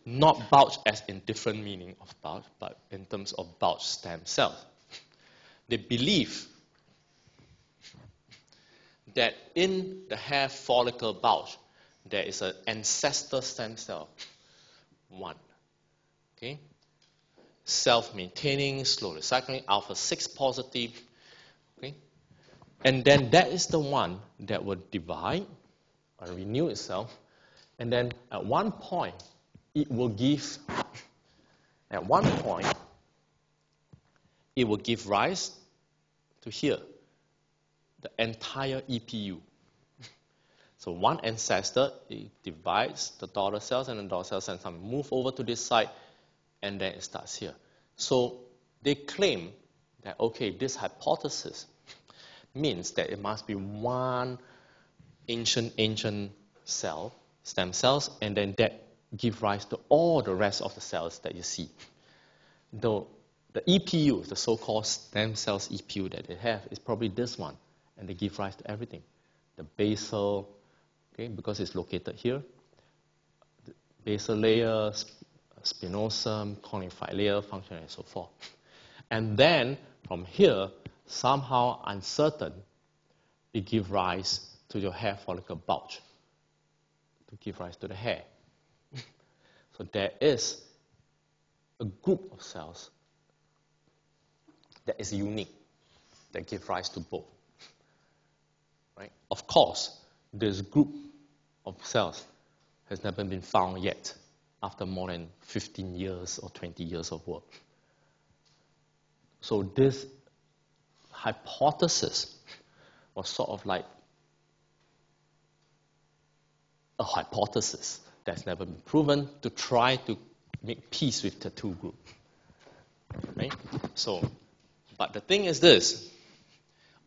Not bulge as in different meaning of bulge, but in terms of bulge stem cell. They believe that in the hair follicle bulge, there is an ancestor stem cell, one. Okay? Self-maintaining, slow recycling, alpha 6 positive. Okay? And then that is the one that will divide or renew itself. And then at one point, it will give, rise to here, the entire EPU. So one ancestor, it divides the daughter cells, and the daughter cells and some move over to this side, and then it starts here. So they claim that, okay, this hypothesis means that it must be one ancient cell, stem cells, and then that give rise to all the rest of the cells that you see. Though the EPU, the so-called stem cells EPU that they have, is probably this one, and they give rise to everything. The basal, okay, because it's located here, the basal layer, spinosum, conified layer, function, and so forth. And then, from here, somehow uncertain, it gives rise to your hair follicle bulge, to give rise to the hair. So there is a group of cells that is unique, that give rise to both. Right? Of course, this group of cells has never been found yet after more than 15 years or 20 years of work. So this hypothesis was sort of like a hypothesis that's never been proven to try to make peace with the two groups. Right? So, but the thing is this,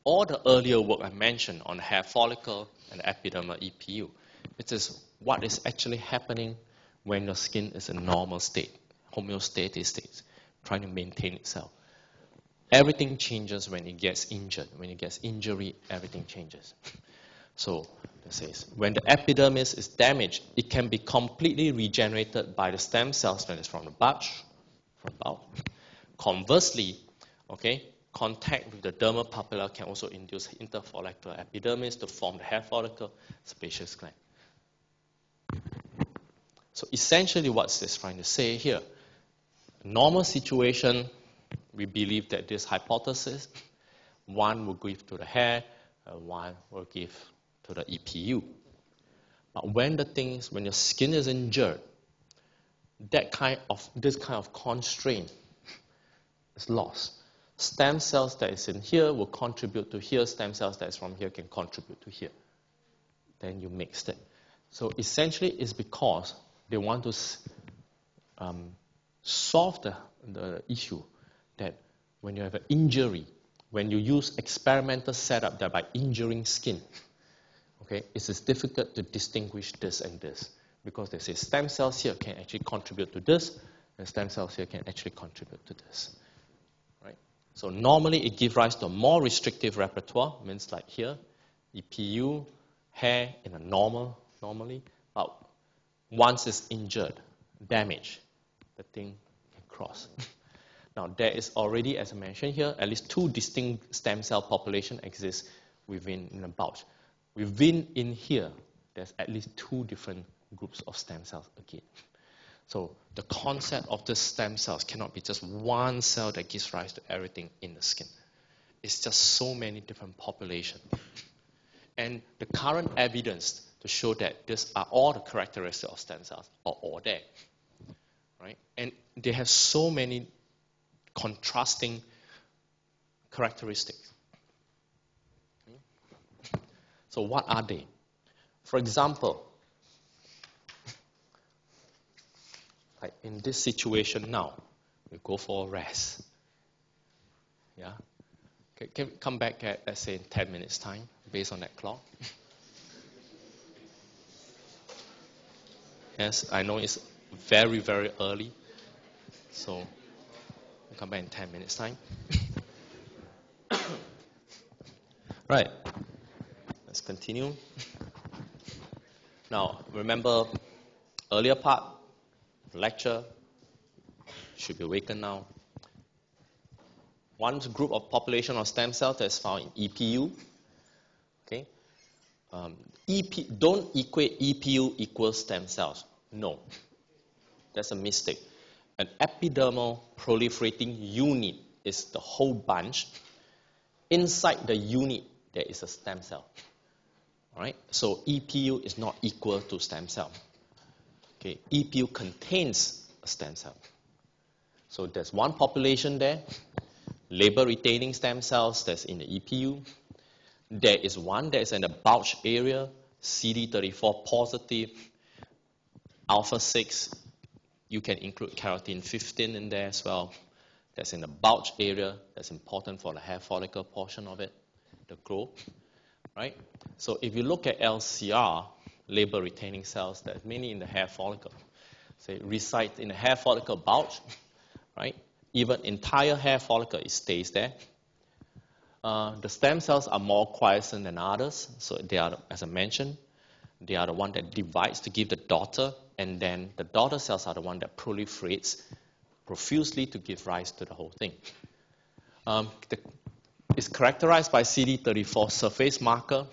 all the earlier work I mentioned on the hair follicle and the epidermal EPU, it is what is actually happening when your skin is in normal state, homeostatic state, trying to maintain itself. Everything changes when it gets injured. When it gets injury, everything changes. So, it says, when the epidermis is damaged, it can be completely regenerated by the stem cells that is from the bulge. Conversely, okay, contact with the dermal papilla can also induce interfollicular epidermis to form the hair follicle, sebaceous gland. So essentially what it's trying to say here, normal situation, we believe that this hypothesis, one will give to the hair, one will give to the EPU. But when your skin is injured, this kind of constraint is lost. Stem cells that is in here will contribute to here, stem cells that is from here can contribute to here. Then you mix it. So essentially it's because they want to solve the issue that when you have an injury, when you use experimental setup that by injuring skin, okay, it is difficult to distinguish this and this because they say stem cells here can actually contribute to this, and stem cells here can actually contribute to this. Right? So normally it gives rise to a more restrictive repertoire, means like here, EPU, hair in a normally, but once it's injured, damaged, the thing can cross. Now there is already, as I mentioned here, at least two distinct stem cell population exist within the bulge. Within in here, there's at least two different groups of stem cells again. So the concept of the stem cells cannot be just one cell that gives rise to everything in the skin. It's just so many different populations. And the current evidence to show that these are all the characteristics of stem cells are all there. Right? And they have so many contrasting characteristics. So what are they? For example, like in this situation now, we go for a rest. Yeah? Can we come back at, let's say, in 10 minutes' time, based on that clock? Yes, I know it's very, very early. So, we'll come back in 10 minutes' time. Right. Let's continue. Now, remember earlier part, lecture, should be awakened now. One group of population of stem cells that is found in EPU. Okay. Don't equate EPU equals stem cells. No. That's a mistake. An epidermal proliferating unit is the whole bunch. Inside the unit, there is a stem cell. All right? So EPU is not equal to stem cell. Okay? EPU contains a stem cell. So there's one population there, labor-retaining stem cells that's in the EPU. There is one that is in the bulge area, CD34 positive, alpha 6. You can include keratin 15 in there as well. That's in the bulge area. That's important for the hair follicle portion of it, the growth. Right? So if you look at LCR, labor-retaining cells, that's mainly in the hair follicle. So it resides in the hair follicle bulge. Right? Even entire hair follicle, it stays there. The stem cells are more quiescent than others. So they are, as I mentioned, they are the one that divides to give the daughter, and then the daughter cells are the one that proliferates profusely to give rise to the whole thing. It's characterized by CD34 surface marker,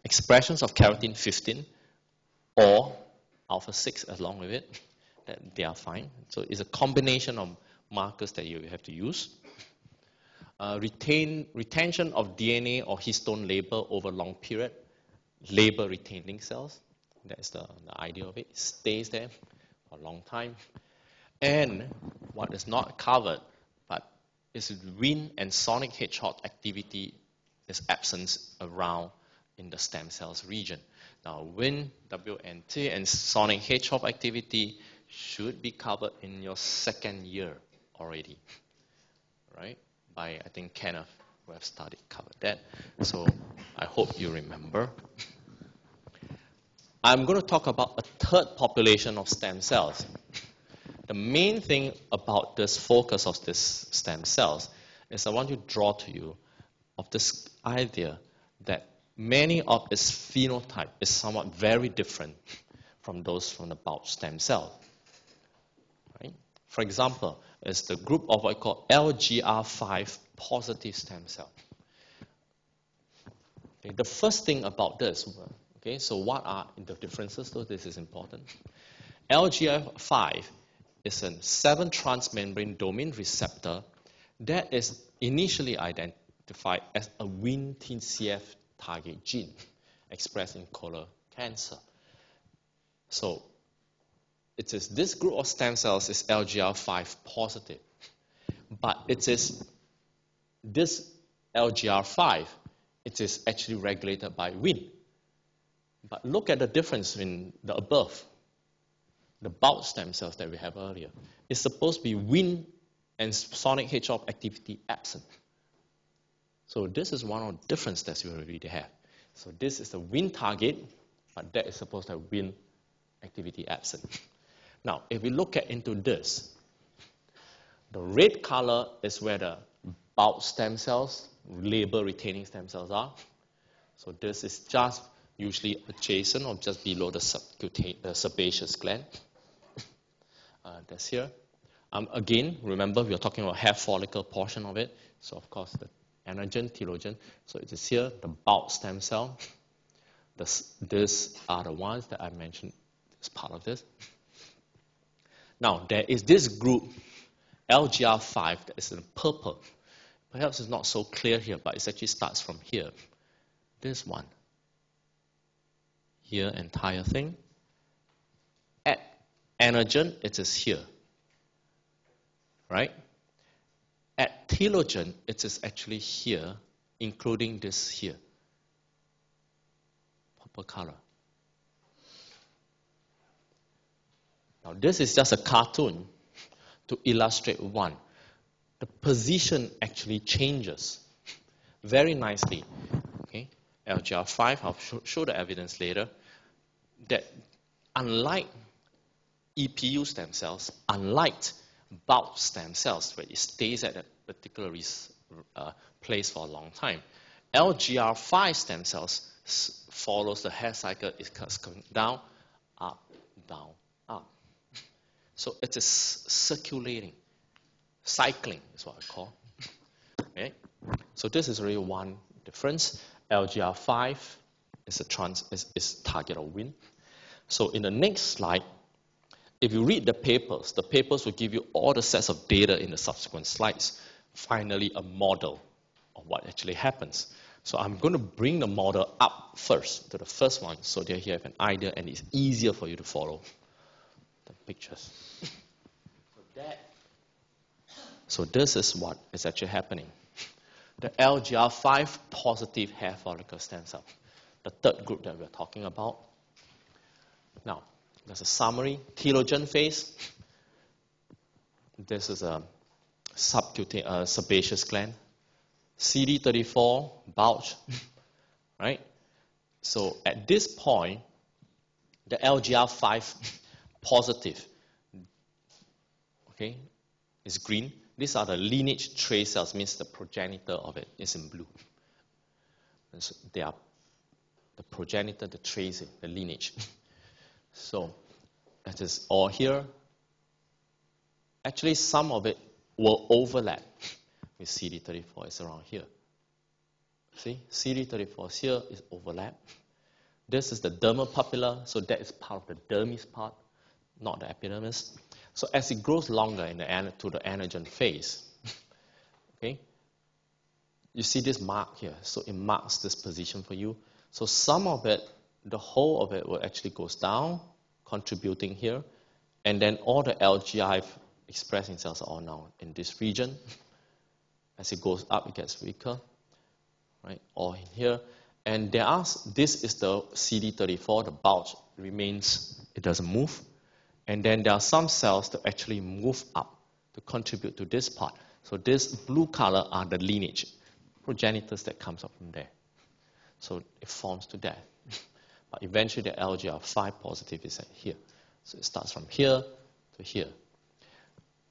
expressions of keratin 15, or alpha 6 along with it. That they are fine. So it's a combination of markers that you have to use. Retention of DNA or histone label over long period. Label retaining cells. That's the idea of it. It stays there for a long time. And what is not covered, but is Wnt and sonic hedgehog activity is absent around in the stem cells region. Now, Wnt, WNT, and sonic hedgehog activity should be covered in your second year already, right? By, I think, Kenneth, who have covered that. So I hope you remember. I'm going to talk about a third population of stem cells. The main thing about this focus of this stem cells is I want to draw to you of this idea that many of its phenotype is somewhat very different from those from the bulk stem cell. Right? For example, is the group of what I call LGR5 positive stem cell. Okay, the first thing about this, okay, so what are the differences? So this is important. LGR5 is a 7-transmembrane domain receptor that is initially identified as a Wnt TCF target gene expressed in colon cancer. So it is this group of stem cells is LGR5 positive, but it is this LGR5, it is actually regulated by Wnt. But look at the difference in the above. The bulk stem cells that we have earlier. It's supposed to be Wnt and sonic hedgehog activity absent. So this is one of the differences that we already have. So this is the Wnt target, but that is supposed to have Wnt activity absent. Now, if we look into this, the red color is where the bulk stem cells, label retaining stem cells are. So this is just usually adjacent or just below the sebaceous gland. That's here. Again, remember we are talking about hair follicle portion of it. So of course the anagen, telogen. So it is here, the bulk stem cell. These are the ones that I mentioned as part of this. Now there is this group, LGR5, that is in purple. Perhaps it's not so clear here, but it actually starts from here. This one. Here, entire thing. At anagen, it is here. Right? At telogen, it is actually here, including this here. Purple color. Now, this is just a cartoon to illustrate one. The position actually changes very nicely. Okay? LGR5, I'll show the evidence later, that unlike EPU stem cells, unlike bulk stem cells, where it stays at a particular place for a long time, LGR5 stem cells follows the hair cycle, it comes down, up, down, up. So it is circulating. Cycling is what I call. Okay? So this is really one difference. LGR5 is target of Wnt. So in the next slide, if you read the papers will give you all the sets of data in the subsequent slides. Finally, a model of what actually happens. So I'm going to bring the model up first to the first one so that you have an idea and it's easier for you to follow the pictures. So this is what is actually happening. The LGR5 positive hair follicle stem cell, the third group that we're talking about. Now, there's a summary. Telogen phase. This is a sebaceous gland. CD34, bulge, right? So at this point, the LGR5 positive, okay, is green. These are the lineage trace cells, means the progenitor of it is in blue. And so they are the progenitor, the trace, the lineage. So that is all here. Actually, some of it will overlap, with CD34 is around here. See, CD34 is here, is overlap. This is the dermal papilla, so that is part of the dermis part, not the epidermis. So as it grows longer in to the anagen phase, okay, you see this mark here. So it marks this position for you. So some of it, the whole of it will actually goes down, contributing here, and then all the LGI expressing cells are all now in this region. As it goes up, it gets weaker, right? Or in here. And there are, this is the CD34, the bulge remains, it doesn't move. And then there are some cells that actually move up to contribute to this part. So this blue color are the lineage, progenitors that comes up from there. So it forms to that. But eventually the LGR5 positive is at here. So it starts from here to here.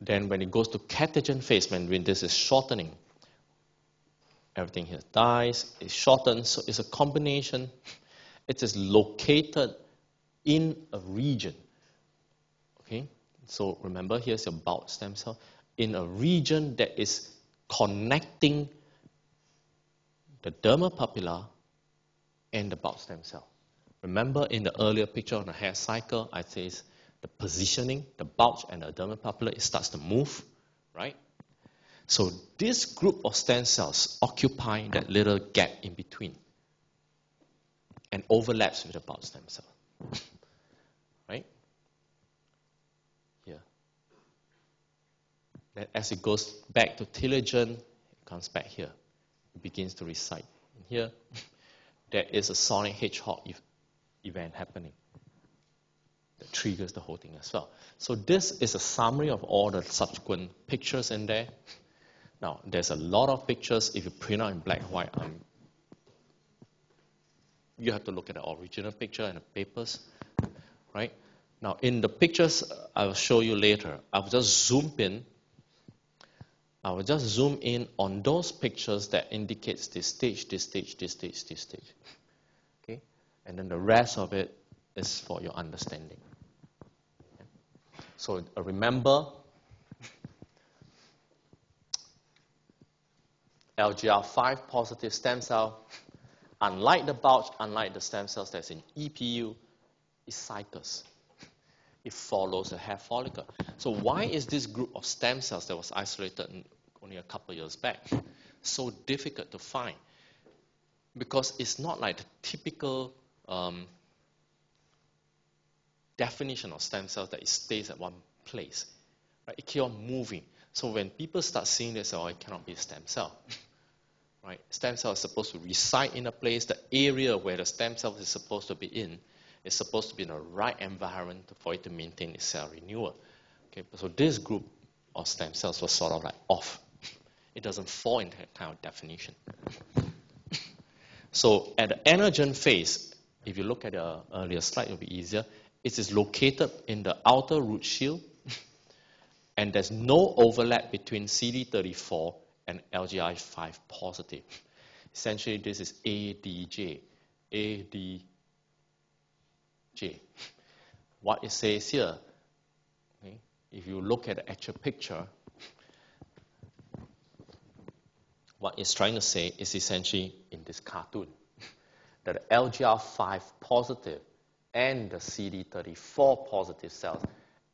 Then when it goes to catagen phase, when this is shortening, everything here dies, it shortens, so it's a combination. It is located in a region. Okay, so remember here's your bulk stem cell in a region that is connecting the dermal papilla and the bulk stem cell. Remember in the earlier picture on the hair cycle, I say the positioning, the bulge and the dermal papilla, it starts to move, right? So this group of stem cells occupy that little gap in between and overlaps with the bulk stem cell, right? Here. Then as it goes back to telogen, it comes back here. It begins to reside in here. There is a sonic hedgehog event happening that triggers the whole thing as well. So this is a summary of all the subsequent pictures in there. Now, there's a lot of pictures. If you print out in black and white, you have to look at the original picture and the papers, right? Now, in the pictures I'll show you later, I will just zoom in on those pictures that indicates this stage, this stage, this stage, this stage. Okay? And then the rest of it is for your understanding. Okay? So remember, LGR5 positive stem cell, unlike the bulge, unlike the stem cells that's in EPU, it cycles. It follows a hair follicle. So why is this group of stem cells that was isolated only a couple of years back so difficult to find? Because it's not like the typical definition of stem cells that it stays at one place. Right? It keeps on moving. So when people start seeing this, oh, it cannot be a stem cell. Right? Stem cell is supposed to reside in a place. The area where the stem cell is supposed to be in is supposed to be in the right environment for it to maintain its cell renewal. Okay, so this group of stem cells was sort of like off. It doesn't fall into that kind of definition. So at the anagen phase, if you look at the earlier slide, it'll be easier. It is located in the outer root shield, and there's no overlap between CD34 and LGI5 positive. Essentially, this is ADJ. ADJ. What it says here, okay, if you look at the actual picture, what it's trying to say is essentially in this cartoon that the LGR5 positive and the CD34 positive cells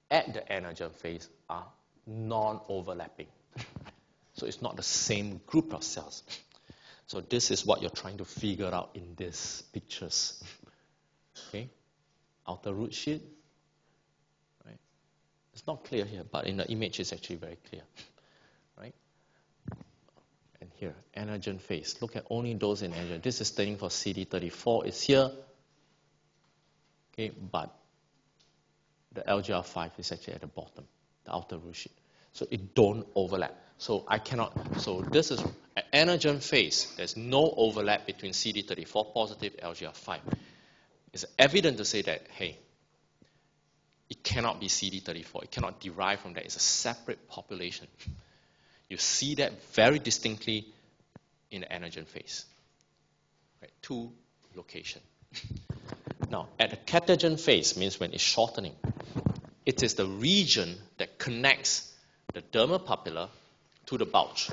at the anagen phase are non-overlapping. So it's not the same group of cells. So this is what you're trying to figure out in these pictures. Okay, outer root sheet. Right, it's not clear here, but in the image it's actually very clear. Right, and here anagen phase. Look at only those in anagen. This is standing for CD34. It's here. Okay, but the LGR5 is actually at the bottom, the outer root sheet. So it don't overlap. So I cannot, so this is an anagen phase. There's no overlap between CD34 positive LGR5. It's evident to say that, hey, it cannot be CD34. It cannot derive from that. It's a separate population. You see that very distinctly in the anagen phase. Right? Two location. Now, at the catagen phase, means when it's shortening, it is the region that connects the dermal papilla to the bulge.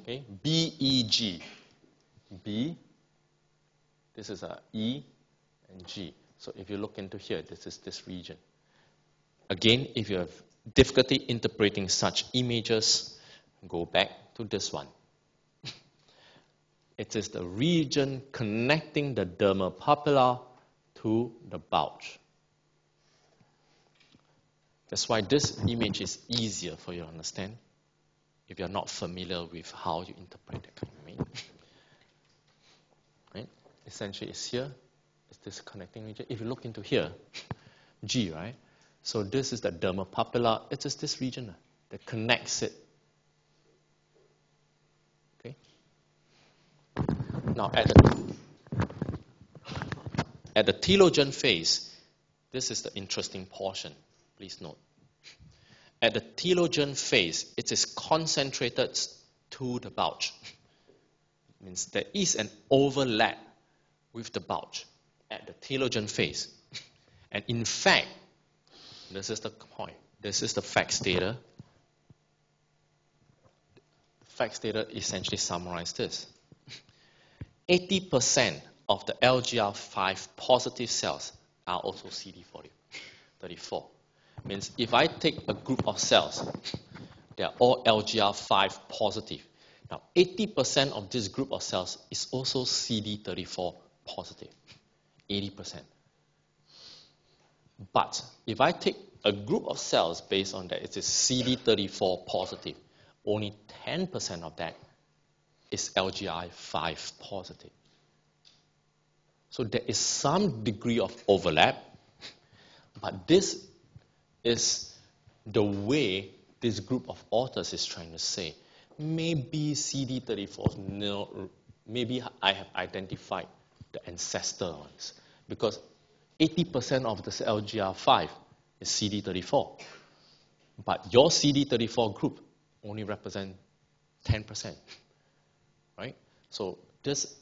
Okay, BEG. B, this is a E and G. So if you look into here, this is this region. Again, if you have difficulty interpreting such images, go back to this one. It is the region connecting the dermal papilla to the bulge. That's why this image is easier for you to understand if you're not familiar with how you interpret it. Right? Essentially, it's here. It's this connecting region. If you look into here, G, right? So this is the dermal papilla. It is this region that connects it. Okay. Now at the telogen phase, this is the interesting portion. Please note. At the telogen phase, it is concentrated to the bulge. It means there is an overlap with the bulge at the telogen phase. And in fact, this is the point. This is the facts data. The facts data essentially summarize this. 80% of the LGR5 positive cells are also CD34. Means if I take a group of cells, they are all LGR5 positive. Now, 80% of this group of cells is also CD34 positive. 80%. But if I take a group of cells based on that, it is CD34 positive. Only 10% of that is LGR5 positive. So there is some degree of overlap, but this is the way this group of authors is trying to say. Maybe CD34, no, maybe I have identified the ancestor ones, because 80% of this LGR5 is CD34, but your CD34 group only represents 10%, right? So this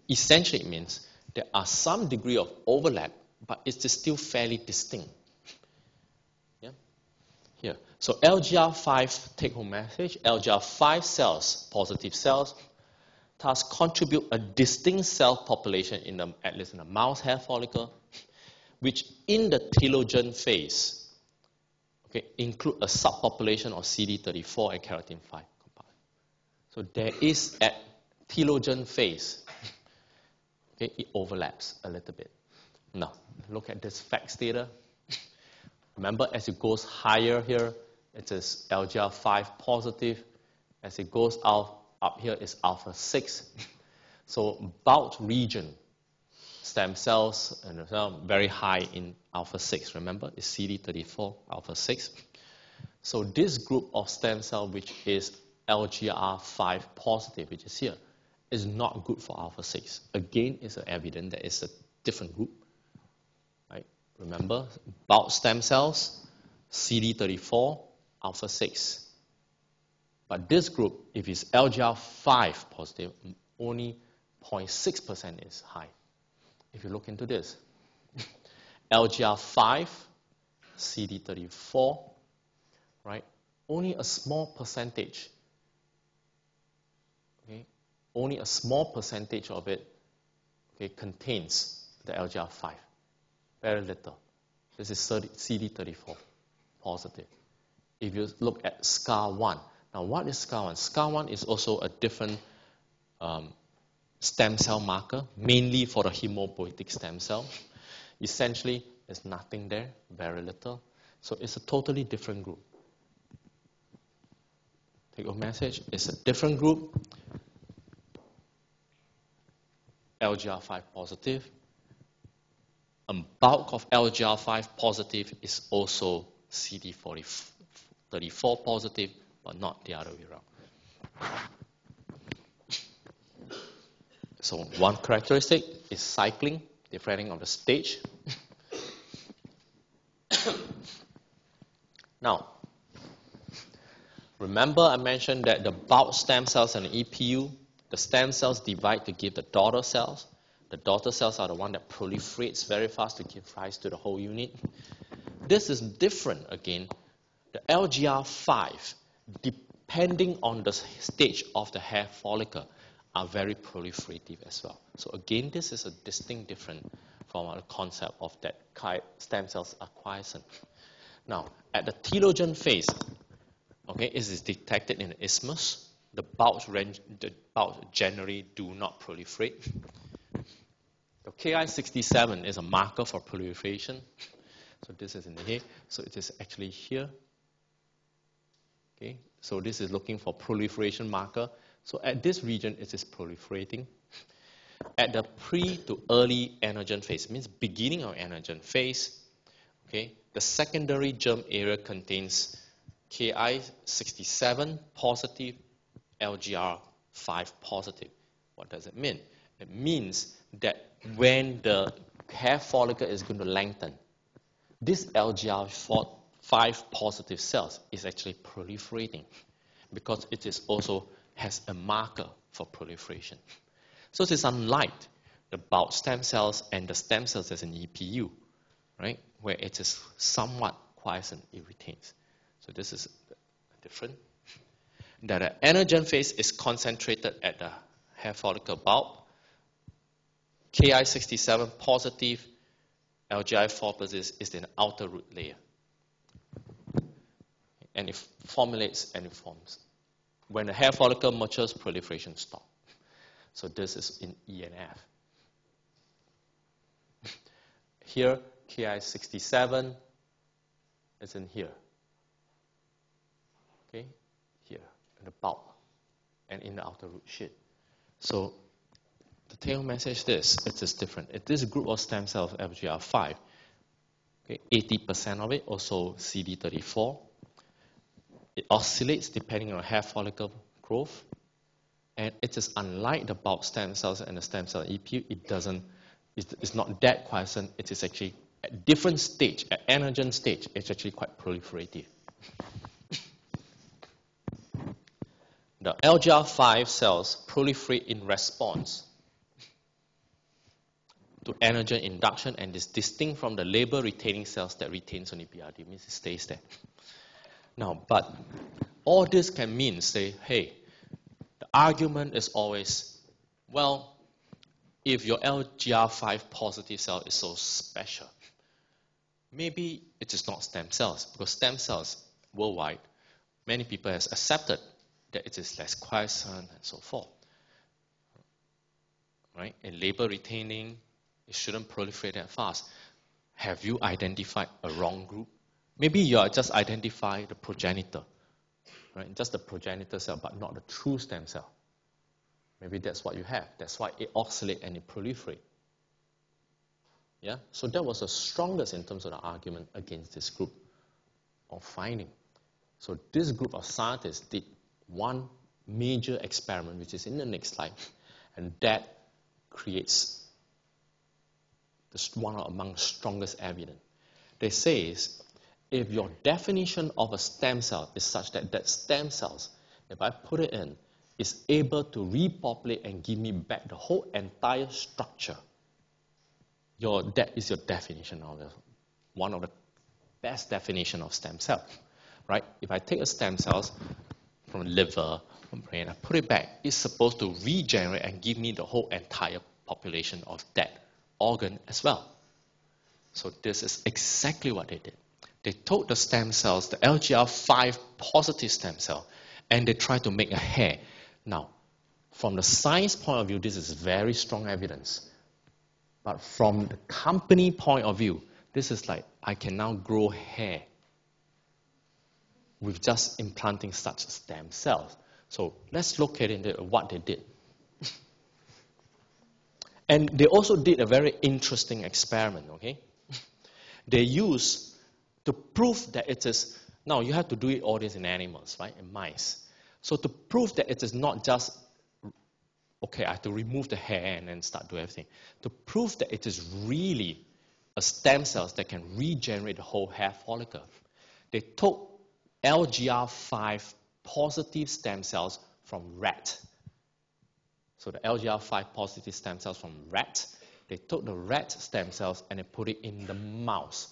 essentially means there are some degree of overlap, but it is still fairly distinct. Yeah? Here. So LGR5 take-home message, LGR5 cells, positive cells, thus contribute a distinct cell population in the, at least in the mouse hair follicle, which in the telogen phase, okay, include a subpopulation of CD34 and keratin 5 compartment. So there is at telogen phase, okay, it overlaps a little bit. Now, look at this facts data. Remember, as it goes higher here, it is LGR5 positive. As it goes up here is alpha 6. So bulge region, stem cells, and very high in alpha 6. Remember, it's CD34, alpha 6. So this group of stem cell, which is LGR5 positive, which is here, is not good for alpha 6. Again, it's evident that it's a different group. Right? Remember, bulge stem cells, CD34, alpha 6. But this group, if it's LGR5 positive, only 0.6% is high. If you look into this, LGR5, CD34, right? Only a small percentage, okay? Only a small percentage of it, okay, contains the LGR5. Very little. This is CD34 positive. If you look at SCAR1, now what is SCAR1? SCAR1 is also a different stem cell marker, mainly for the hemopoietic stem cell. Essentially, there's nothing there, very little. So it's a totally different group. Take home message, it's a different group. LGR5 positive. A bulk of LGR5 positive is also CD34 positive, but not the other way around. So one characteristic is cycling, differentiating of the stage. Now, remember I mentioned that the bulk stem cells and the EPU, the stem cells divide to give the daughter cells. The daughter cells are the one that proliferates very fast to give rise to the whole unit. This is different again. The LGR5 depending on the stage of the hair follicle, are very proliferative as well. So again, this is a distinct difference from our concept of that stem cells are quiescent. Now, at the telogen phase, okay, it is detected in the isthmus. The bulbs generally do not proliferate. The Ki67 is a marker for proliferation. So this is in here. So it is actually here. Okay, so this is looking for proliferation marker. So at this region, it is proliferating. At the pre to early anagen phase, means beginning of anagen phase, okay, the secondary germ area contains Ki67 positive, LGR5 positive. What does it mean? It means that when the hair follicle is going to lengthen, this LGR5 positive cells is actually proliferating because it is also has a marker for proliferation. So it is unlike the bulb stem cells and the stem cells as in EPU, right, where it is somewhat quiescent, it retains. So this is different. That the anagen phase is concentrated at the hair follicle bulb. Ki67 positive, LGI4 positive is in the outer root layer. And it formulates and it forms. When the hair follicle matures, proliferation stops. So this is in E and F. Here, Ki67 is in here. Okay, here, in the bulb, and in the outer root sheath. So the take-home message is, it is different. If this group of stem cells, FGR5, okay, 80% of it, also CD34, it oscillates depending on hair follicle growth, and it is unlike the bulb stem cells and the stem cell EPU. It's not that quiescent. It is actually at different stage, at anagen stage, it's actually quite proliferative. The LGR5 cells proliferate in response to anagen induction and is distinct from the label retaining cells that retains only BRD, means it stays there. Now, but all this can mean, say, hey, the argument is always, well, if your LGR5 positive cell is so special, maybe it is not stem cells, because stem cells worldwide, many people have accepted that it is less quiescent and so forth. Right? In label retaining, it shouldn't proliferate that fast. Have you identified a wrong group? Maybe you are just identifying the progenitor, right? Just the progenitor cell, but not the true stem cell. Maybe that's what you have. That's why it oscillates and it proliferates. Yeah? So that was the strongest in terms of the argument against this group of finding. So this group of scientists did one major experiment, which is in the next slide, and that creates one among the strongest evidence. They say if your definition of a stem cell is such that that stem cells, if I put it in, is able to repopulate and give me back the whole entire structure, that is your definition of it. One of the best definition of stem cell, right? If I take a stem cells from liver, from brain, I put it back, it's supposed to regenerate and give me the whole entire population of that organ as well. So this is exactly what they did. They took the stem cells, the LGR5 positive stem cell, and they tried to make a hair. Now, from the science point of view, this is very strong evidence. But from the company point of view, this is like, I can now grow hair with just implanting such stem cells. So let's look at what they did. And they also did a very interesting experiment, okay? They used to prove that it is, now you have to do all this in animals, right, in mice. So to prove that it is not just, okay, I have to remove the hair and then start doing everything. To prove that it is really a stem cells that can regenerate the whole hair follicle, they took LGR5 positive stem cells from rat. So the LGR5 positive stem cells from rat, they took the rat stem cells and they put it in the mouse.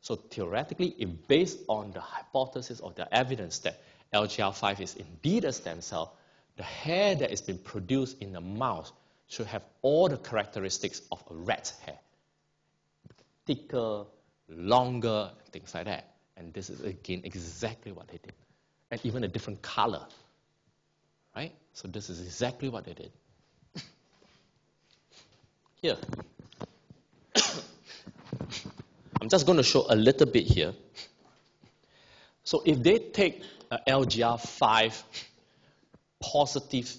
So theoretically, it based on the hypothesis of the evidence that LGR5 is indeed a stem cell, the hair that is being produced in the mouse should have all the characteristics of a rat's hair. Thicker, longer, things like that. And this is, again, exactly what they did. And even a different color, right? So this is exactly what they did. Here. I'm just going to show a little bit here. So if they take a LGR5 positive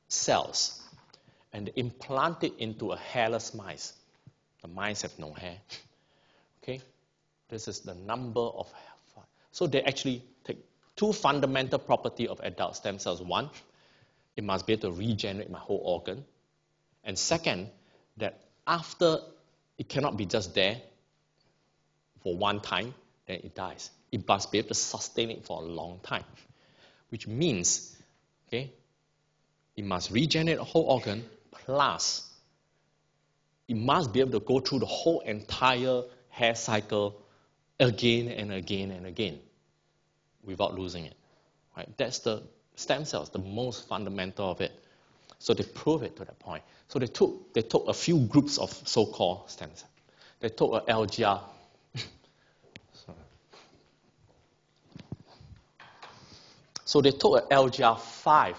cells and implant it into a hairless mice, the mice have no hair. Okay, this is the number of hair. So they actually take two fundamental properties of adult stem cells. One, it must be able to regenerate my whole organ. And second, that after it cannot be just there for one time, then it dies. It must be able to sustain it for a long time, which means, okay, it must regenerate the whole organ, plus it must be able to go through the whole entire hair cycle again and again and again without losing it. Right? That's the stem cells, the most fundamental of it. So they prove it to that point. So they took a few groups of so-called stem cells. They took a LGR. So they took an LGR5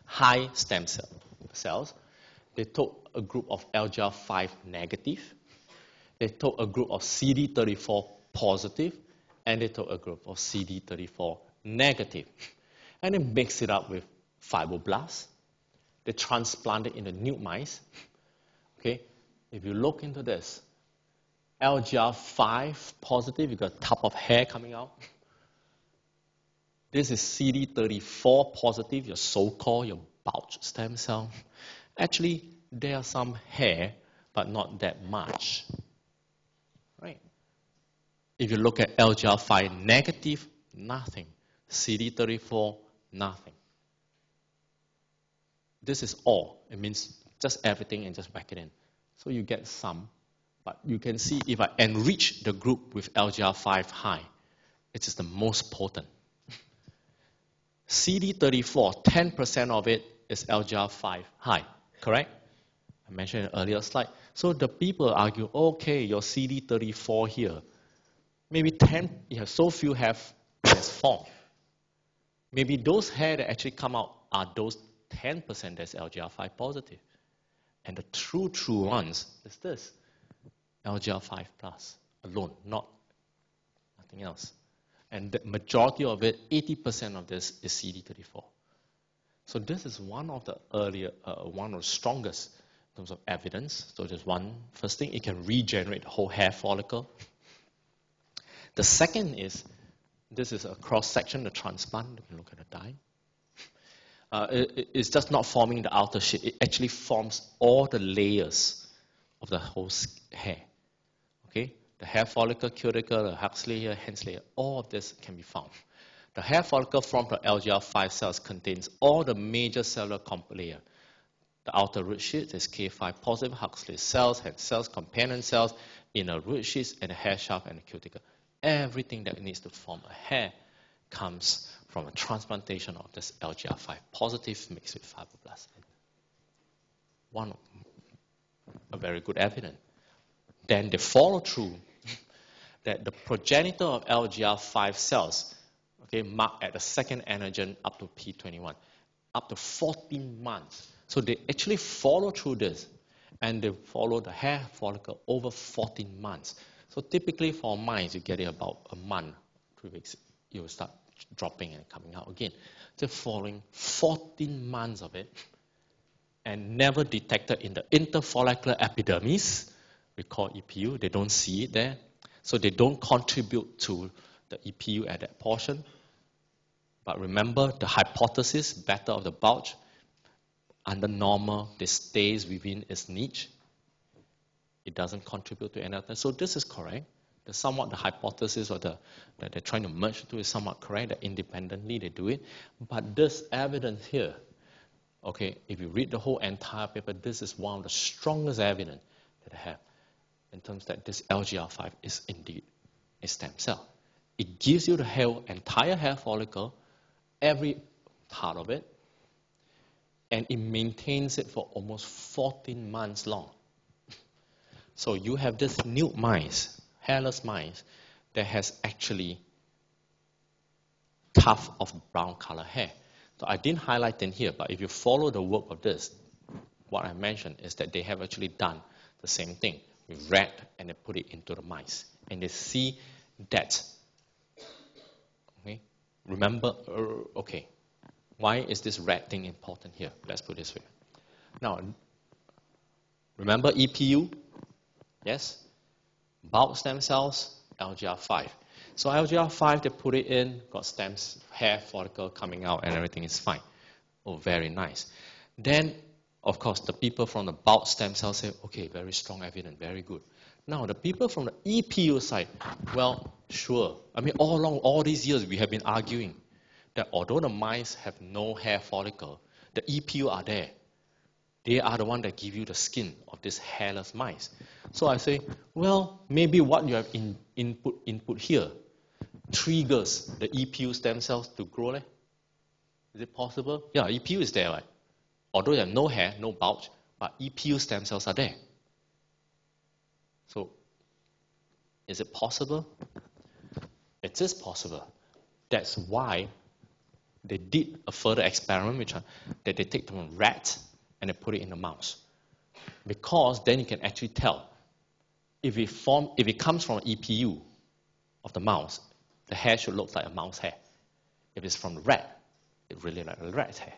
high stem cells. They took a group of LGR5 negative. They took a group of CD34 positive. And they took a group of CD34 negative. And they mixed it up with fibroblasts. They transplanted in the nude mice. Okay, if you look into this, LGR5 positive, you got a tuft of hair coming out. This is CD34 positive, your so-called, your bulge stem cell. Actually, there are some hair, but not that much. Right? If you look at LGR5 negative, nothing. CD34, nothing. This is all. It means just everything and just whack it in. So you get some, but you can see if I enrich the group with LGR5 high, it is the most potent. CD34, 10% of it is LGR5 high, correct? I mentioned in an earlier slide. So the people argue, okay, your CD34 here, maybe 10, you have so few have that's formed. Maybe those hair that actually come out are those 10% that's LGR5 positive. And the true ones is this, LGR5 plus alone, nothing else. And the majority of it, 80% of this is CD34. So this is one of the one of the strongest in terms of evidence. So there's one first thing, it can regenerate the whole hair follicle. The second is, this is a cross-section, the transplant. You can look at the dye. It's just not forming the outer sheet. It actually forms all the layers of the whole hair. Okay? The hair follicle, cuticle, the Hux layer, Hens layer, all of this can be found. The hair follicle from the LGR5 cells contains all the major cellular layer. The outer root sheath is K5 positive Huxley cells, Hens cells, companion cells, inner root sheaths, and the hair shaft and the cuticle. Everything that needs to form a hair comes from a transplantation of this LGR5 positive mixed with fibroblasts. A very good evidence. Then they follow through that the progenitor of LGR5 cells, okay, marked at the second antigen up to P21, up to 14 months. So they actually follow through this, and they follow the hair follicle over 14 months. So typically for mice, you get it about a month, 3 weeks, you will start dropping and coming out again. So following 14 months of it, and never detected in the interfollicular epidermis, we call EPU, they don't see it there. So they don't contribute to the EPU at that portion. But remember the hypothesis, better of the bulge, under normal, this stays within its niche. It doesn't contribute to anything. So this is correct. The hypothesis or that they're trying to merge to is somewhat correct, that independently they do it. But this evidence here, okay, if you read the whole entire paper, this is one of the strongest evidence that I have in terms that this LGR5 is indeed a stem cell. It gives you the entire hair follicle every part of it, and it maintains it for almost 14 months long. So you have this nude mice, hairless mice, that has actually tuft of brown color hair. So I didn't highlight in here, but if you follow the work of this, what I mentioned is that they have actually done the same thing with rat, and they put it into the mice, and they see that. Okay, remember? Okay, why is this rat thing important here? Let's put it this way. Now, remember EPU? Yes, bulk stem cells, LGR5. So LGR5, they put it in, got stems, hair follicle coming out, and everything is fine. Oh, very nice. Then, of course, the people from the bulk stem cells say, okay, very strong evidence, very good. Now, the people from the EPU side, well, sure. I mean, all along, all these years, we have been arguing that although the mice have no hair follicle, the EPU are there. They are the one that give you the skin of these hairless mice. So I say, well, maybe what you have input here triggers the EPU stem cells to grow. Is it possible? Yeah, EPU is there, right? Although you have no hair, no bulge, but EPU stem cells are there. So, is it possible? It is possible. That's why they did a further experiment, that they take from a rat and they put it in a mouse. Because then you can actually tell if it comes from an EPU of the mouse, the hair should look like a mouse hair. If it's from the rat, it really like a rat's hair.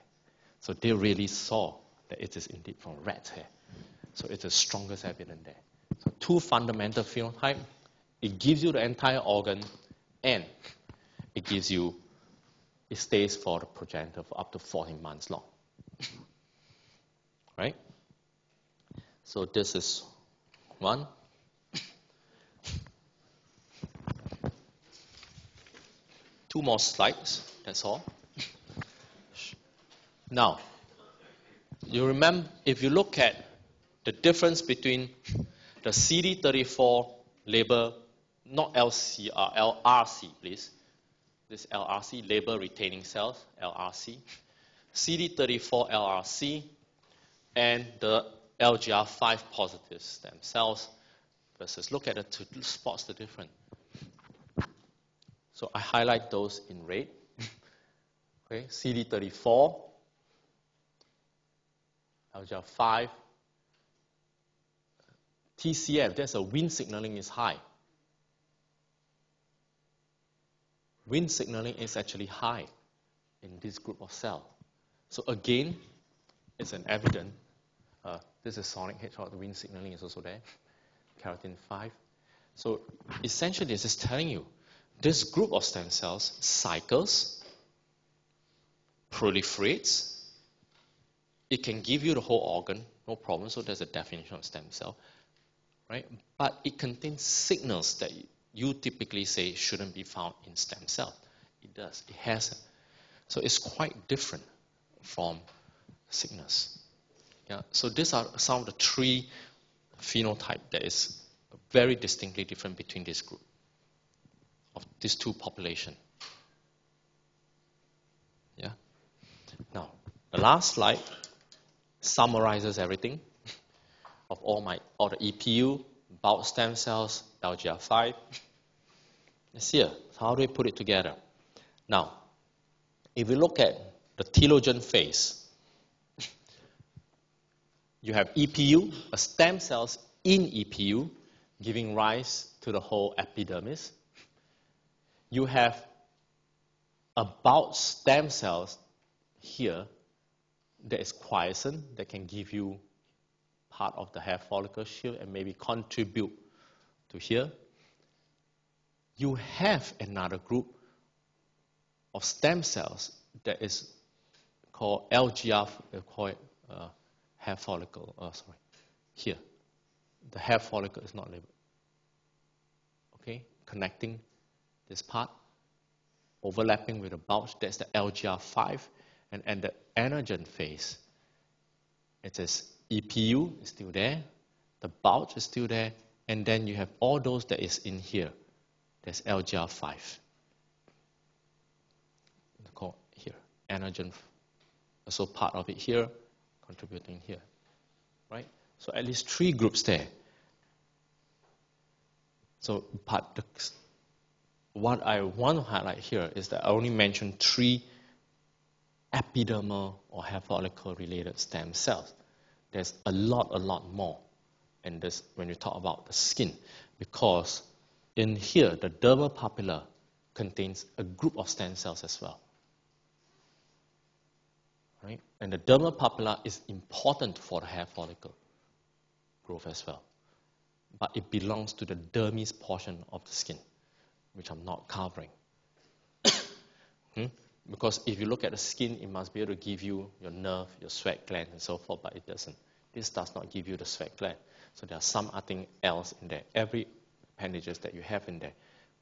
So they really saw that it is indeed from rat's hair. So it's the strongest evidence there. So two fundamental phenotypes. It gives you the entire organ, and it stays for the progenitor for up to 14 months long. Right? So this is one. Two more slides, that's all. Now, you remember, if you look at the difference between the CD34 label, not LCR, LRC, please. This LRC, label retaining cells, LRC. CD34 LRC, and the LGR5 positive stem cells versus look at the two spots, the difference. So I highlight those in red. Okay, CD34, LGR5, TCF, there's a Wnt signaling is high. Wnt signaling is actually high in this group of cells. So again, it's an evidence. This is sonic hedgehog, the Wnt signaling is also there. Keratin 5. So essentially, this is telling you this group of stem cells cycles, proliferates. It can give you the whole organ, no problem. So there's a definition of stem cell, right? But it contains signals that you typically say shouldn't be found in stem cell. It does. It has. So it's quite different from signals. Yeah. So these are some of the three phenotypes that is very distinctly different between this group of these two populations. Yeah. Now, the last slide summarizes everything of all the EPU, bulk stem cells, LGR5. It's here. So how do we put it together? Now, if we look at the telogen phase, you have EPU, a stem cells in EPU, giving rise to the whole epidermis. You have about stem cells here that is quiescent, that can give you part of the hair follicle shield and maybe contribute to here. You have another group of stem cells that is called LGR, they call it hair follicle, here. The hair follicle is not labeled. Okay, connecting this part, overlapping with the bulge, that's the LGR5, and the anagen phase. It is EPU is still there, the bulge is still there, and then you have all those that is in here. That's LGR5. Called here. antigen, so part of it here, contributing here, right? So at least 3 groups there. So what I want to highlight here is that I only mentioned 3 epidermal or hair follicle related stem cells. There's a lot more in this when you talk about the skin, because in here the dermal papilla contains a group of stem cells as well. Right? And the dermal papilla is important for the hair follicle growth as well. But it belongs to the dermis portion of the skin, which I'm not covering. Because if you look at the skin, it must be able to give you your nerve, your sweat gland, and so forth, but it doesn't. This does not give you the sweat gland. So there's something else in there. Every appendages that you have in there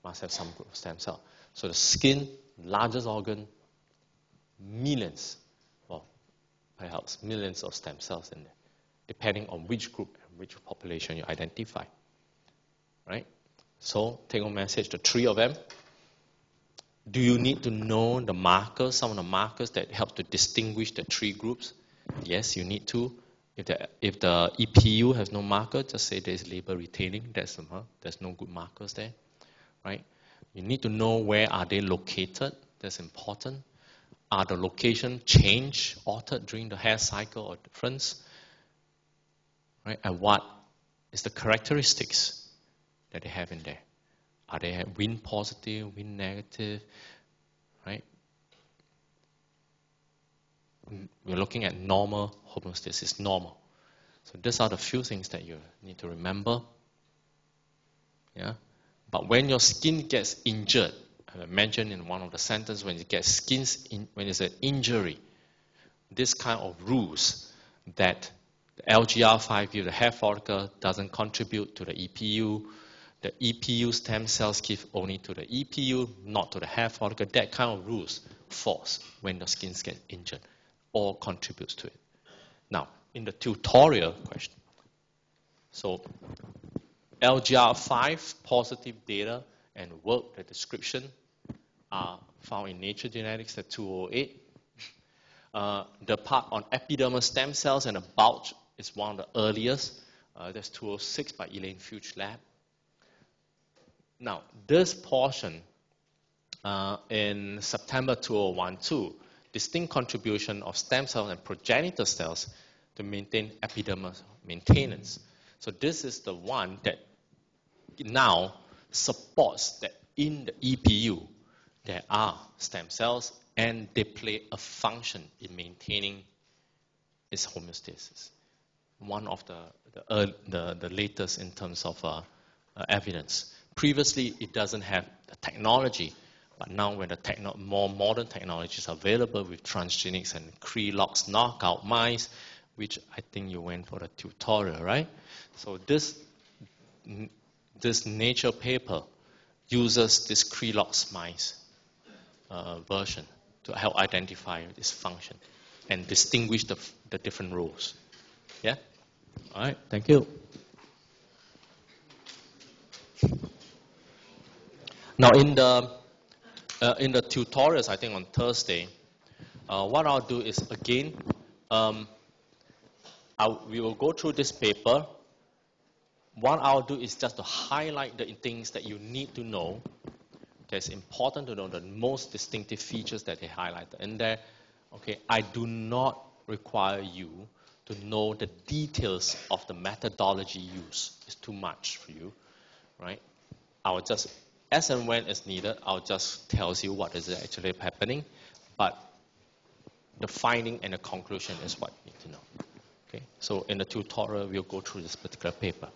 must have some group of stem cell. So the skin, largest organ, millions, well, perhaps millions of stem cells in there, depending on which group and which population you identify. Right? So take-home message, the 3 of them. Do you need to know the markers, some of the markers that help to distinguish the 3 groups? Yes, you need to. If the EPU has no marker, just say there's label retaining. There's no good markers there, right? You need to know where are they located. That's important. Are the location changed, altered during the hair cycle or difference? Right? And what is the characteristics that they have in there? Are they wind positive, wind negative, right? We're looking at normal homeostasis, normal. So these are the few things that you need to remember. Yeah. But when your skin gets injured, I mentioned in one of the sentences, when it gets when it's an injury, this kind of rules that the LGR5 view, the hair follicle, doesn't contribute to the EPU. The EPU stem cells give only to the EPU, not to the hair follicle. That kind of rules false when the skin gets injured or contributes to it. Now, in the tutorial question, so LGR5 positive data and work, the description are found in Nature Genetics at 208. The part on epidermal stem cells and a bulge is one of the earliest. That's 206 by Elaine Fuchs lab. Now, this portion in September 2012, distinct contribution of stem cells and progenitor cells to maintain epidermal maintenance. So this is the one that now supports that in the EPU there are stem cells and they play a function in maintaining its homeostasis. One of the latest in terms of evidence. Previously, it doesn't have the technology, but now when the more modern technology is available with transgenics and Krelox knockout mice, which I think you went for the tutorial, right? So this Nature paper uses this Krelox mice version to help identify this function and distinguish the different roles. Yeah? All right, thank you. Now in the tutorials, I think on Thursday, what I'll do is again, we will go through this paper. What I'll do is just to highlight the things that you need to know. It's important to know the most distinctive features that they highlighted in there. Okay, I do not require you to know the details of the methodology used. It's too much for you, right? I will just, as and when it's needed, I'll just tell you what is actually happening. But the finding and the conclusion is what you need to know. Okay, so in the tutorial, we'll go through this particular paper.